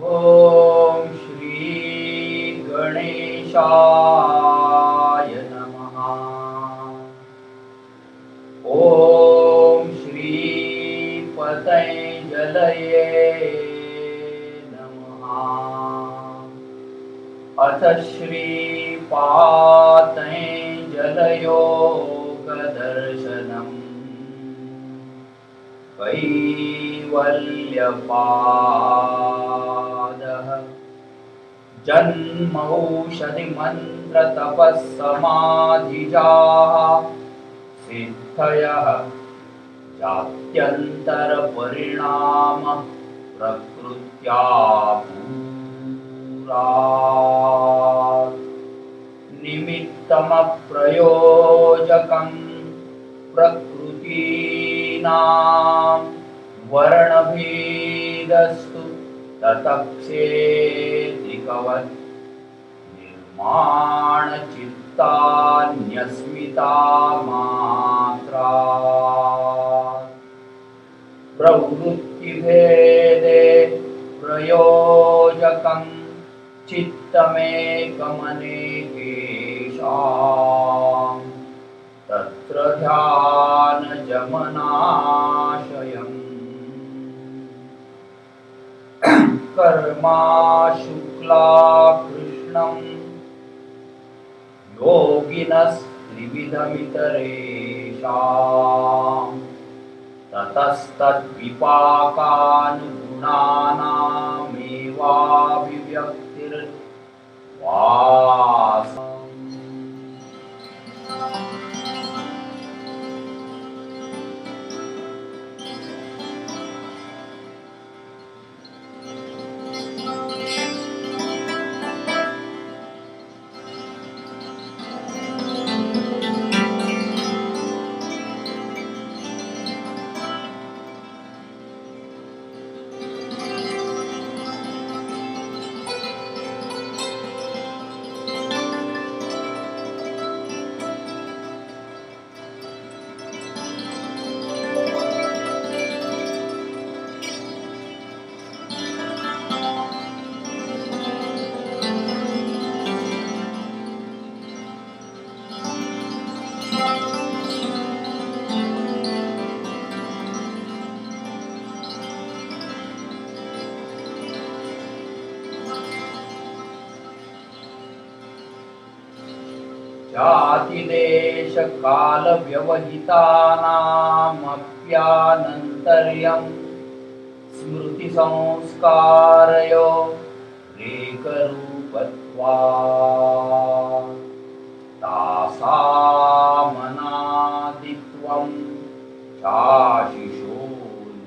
Speaker 3: Om Shri Ganeshaya Namaha. Om Shri Patanjalaye Namaha. अथ श्रीपातञ्जलयोगदर्शनम्
Speaker 4: कैवल्यपादः जन्मौषधिमन्त्रतपःसमाधिजाः सिद्धयः जात्यन्तरपरिणाम प्रकृत्या भूरात् निमित्तमप्रयोजकं प्रकृतीनां वर्णभेदस्तु ततक्षेत्रिकवत् निर्माणचित्तान्यस्मिता मात्रा प्रवृत्तिभेदे प्रयोजकं चित्तमेकमनेकेषां तत्र ध्यानजमनाशयम् कर्मा शुक्ला कृष्णं योगिनस्त्रिविधमितरेषाम् ततस्तद्विपाकानुगुणानामेवाभिव्यक्तिर्वास जातिदेशकालव्यवहितानामप्यानन्तर्यं स्मृतिसंस्कारयो रेकरूपत्वात् तासामनादित्वं चाशिषो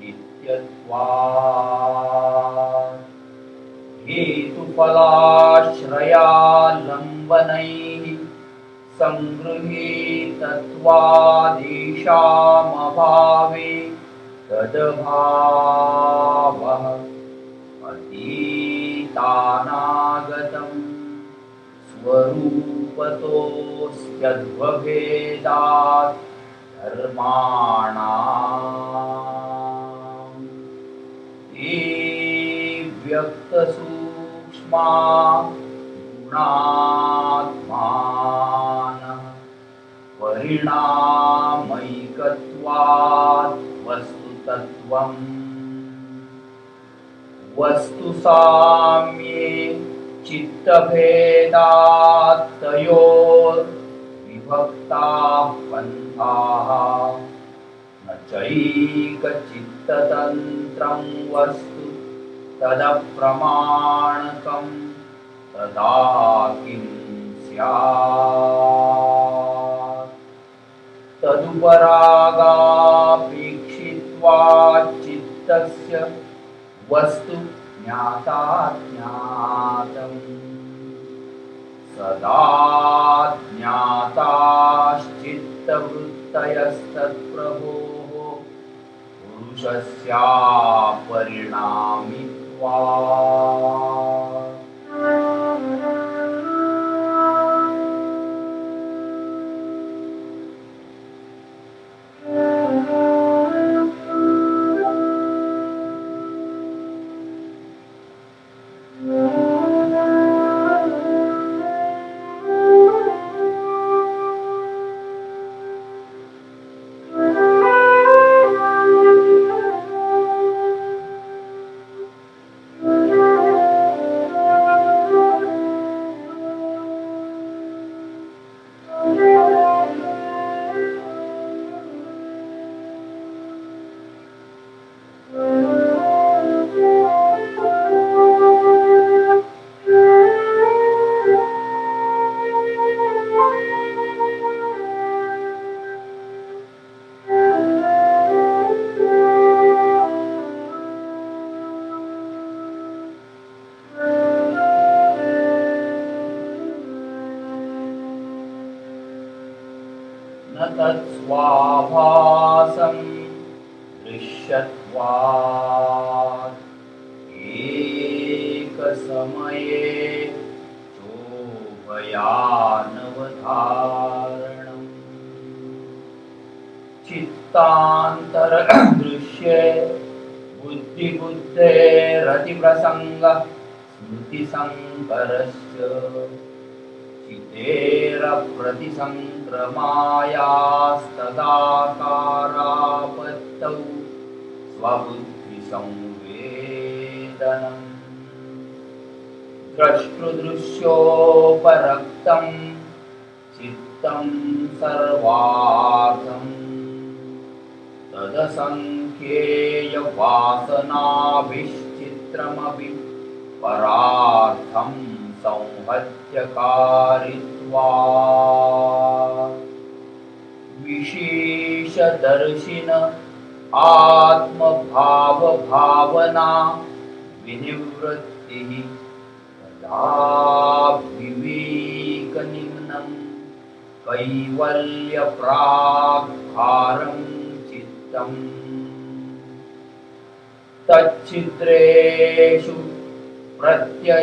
Speaker 4: नित्यत्वात् हेतुफलाश्रयालम्बनैः सङ्गृहीतत्वादीशामभावे तदभावः अतीतानागतं स्वरूपतोऽस्त्यध्वभेदात् धर्माणाम् ये व्यक्तसूक्ष्मा गुणात्मानः परिणामैकत्वात् वस्तुतत्त्वम् वस्तुसाम्ये चित्तभेदात् तयोर्विभक्ताः पन्थाः न चैकचित्ततन्त्रं वस्तु तदप्रमाणकं तदा किं स्यात् तदुपरागापेक्षित्वाच्चित्तस्य वस्तु ज्ञाताज्ञातम् सदा ज्ञाताश्चित्तवृत्तयस्तत्प्रभोः पुरुषस्यापरिणामित्वात् न तत्स्वाभासं दृश्यत्वात् एकसमये चोभयानवधारणम् चित्तान्तरदृश्ये बुद्धिबुद्धेरतिप्रसङ्गः स्मृतिसङ्करश्च चितेरप्रतिसङ्क्रमायास्तदाकारापत्तौ स्वबुद्धिसंवेदनम् द्रष्टृदृश्योपरक्तं चित्तं सर्वार्थं तदसङ्ख्येयवासनाभिश्चित्रमपि परार्थं संहत्यकारित्वात् विशेषदर्शिन आत्मभावभावना विनिवृत्तिः तदा विवेकनिम्नं कैवल्यप्राग्भारं चित्तम् तच्छिद्रेषु प्रत्ययान्तराणि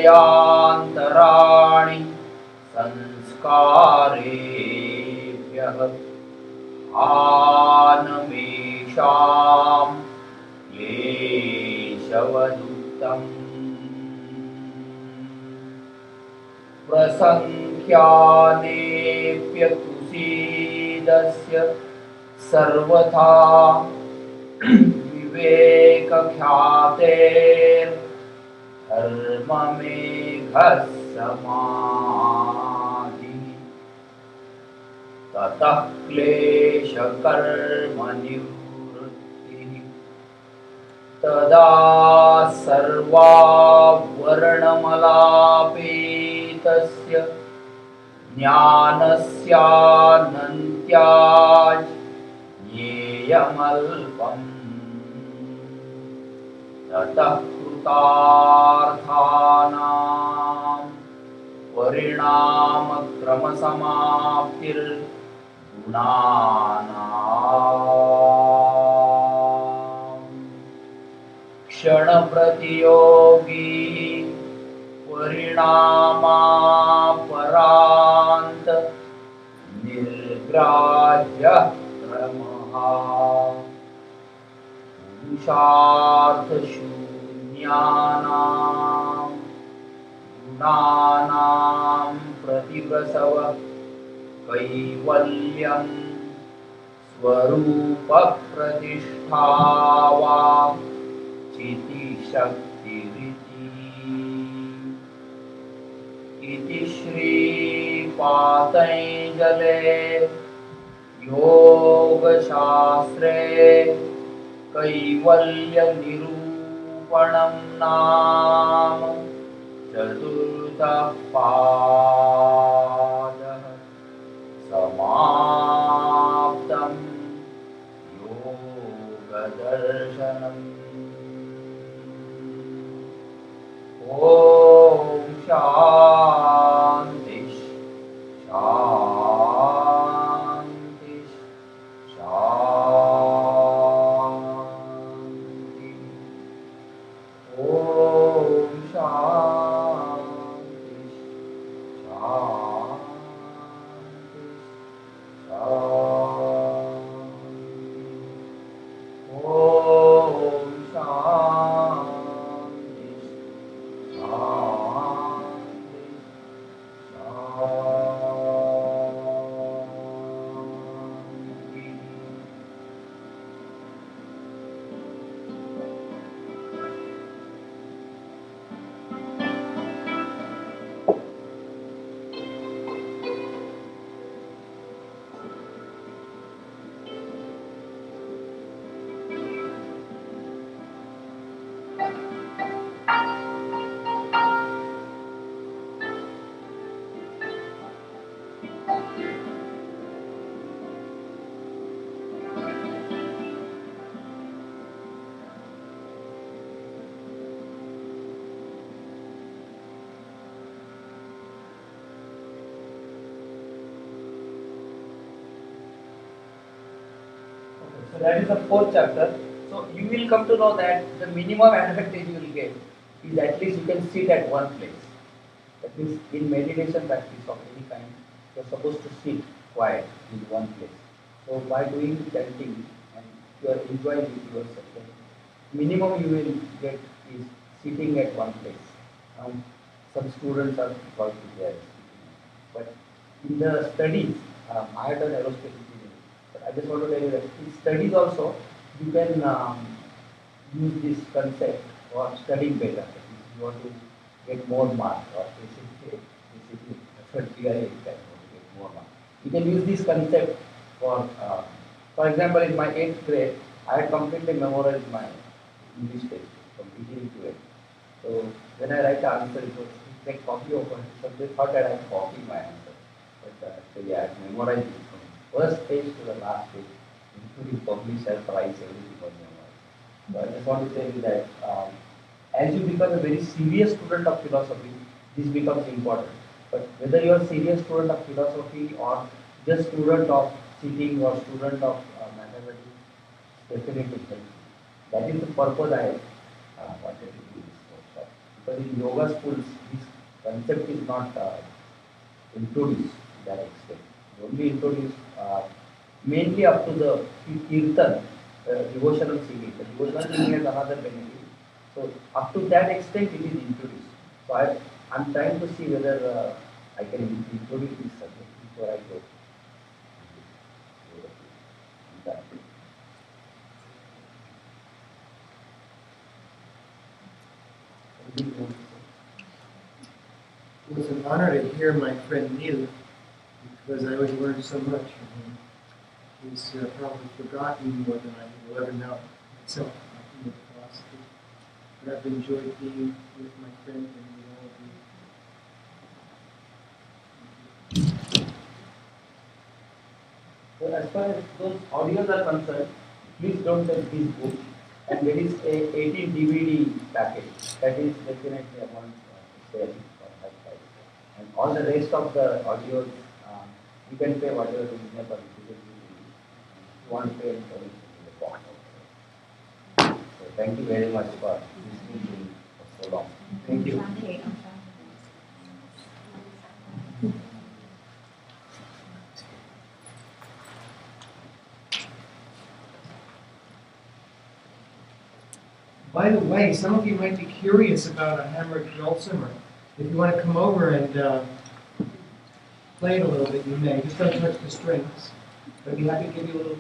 Speaker 4: संस्कारेभ्यः आनमेषां क्लेशवदुक्तम् प्रसङ्ख्यानेऽप्यकुसीदस्य सर्वथा विवेकख्यातेर्धर्ममेघः समाधिः ततः क्लेशकर्मनिवृत्तिः तदा सर्वावर्णमलापेतस्य ज्ञानस्यानन्त्याज्ञेयमल्पम् ततः कृतार्थानां परिणामक्रमसमाप्तिर्गुणानाम् क्षणप्रतियोगी परिणामापरान्त निर्ग्राह्यः क्रमः पुरुषार्थशून्यानां गुणानां प्रतिप्रसव कैवल्यं स्वरूपप्रतिष्ठा वा चितिशक्तिरिति इति श्रीपातञ्जले योगशास्त्रे कैवल्यनिरूपणं नाम चतुर्थः पादः समाप्तं योगदर्शनम् ॐ शान्ति शान्ति शान्ति ॐ शान्ति शान्ति शान्ति ॐ शान्ति शान्ति शान्ति
Speaker 3: So that is the fourth chapter. So you will come to know that the minimum advantage you will get is at least you can sit at one place. That means in meditation practice of any kind, you are supposed to sit quiet in one place. So by doing chanting and you are enjoying it yourself, the minimum you will get is sitting at one place. Some students are working there. But in the studies, I have done aerospace engineering. But I just want to tell you that in studies also, you can use this concept for studying better. That is, you want to get more marks or basically that's what GRE is that you want to get more marks. You can use this concept for example, in my 8th grade, I had completely memorized my English text from beginning to end. So when I write the answer, it was like copy of it. So they thought that I copied my answer. But actually, I had memorized it from first page to the last page, including publisher, price, everything was memorized. So I just want to tell you that as you become a very serious student of philosophy, this becomes important. But whether you are a serious student of philosophy or just student of sitting or student of mathematics, definitely helps. That is the purpose I wanted to do this workshop. Because in yoga schools, this concept is not introduced to that extent. It's only introduced mainly up to the kirtan, devotional singing. The devotional singing has another benefit. So up to that extent, it is introduced. So I'm trying to see whether I can introduce this subject before I go.
Speaker 2: It was an honor to hear my friend Neil, because I always learned so much from him. He's probably forgotten more than I will ever know myself in the philosophy. But I've enjoyed being with my friend and with all of you.
Speaker 3: So as far as those audios are concerned, please don't take this book. And there is a 18 DVD package. That is definitely I want to sell for that price. And all the rest of the audios, you can pay whatever reasonable. If you want to pay information in the box. So thank you very much for listening to me for so long.
Speaker 2: Thank you. By the way, some of you might be curious about a hammered dulcimer. If you want to come over and play it a little bit, you may. Just don't touch the strings. But I'd be happy to give you a little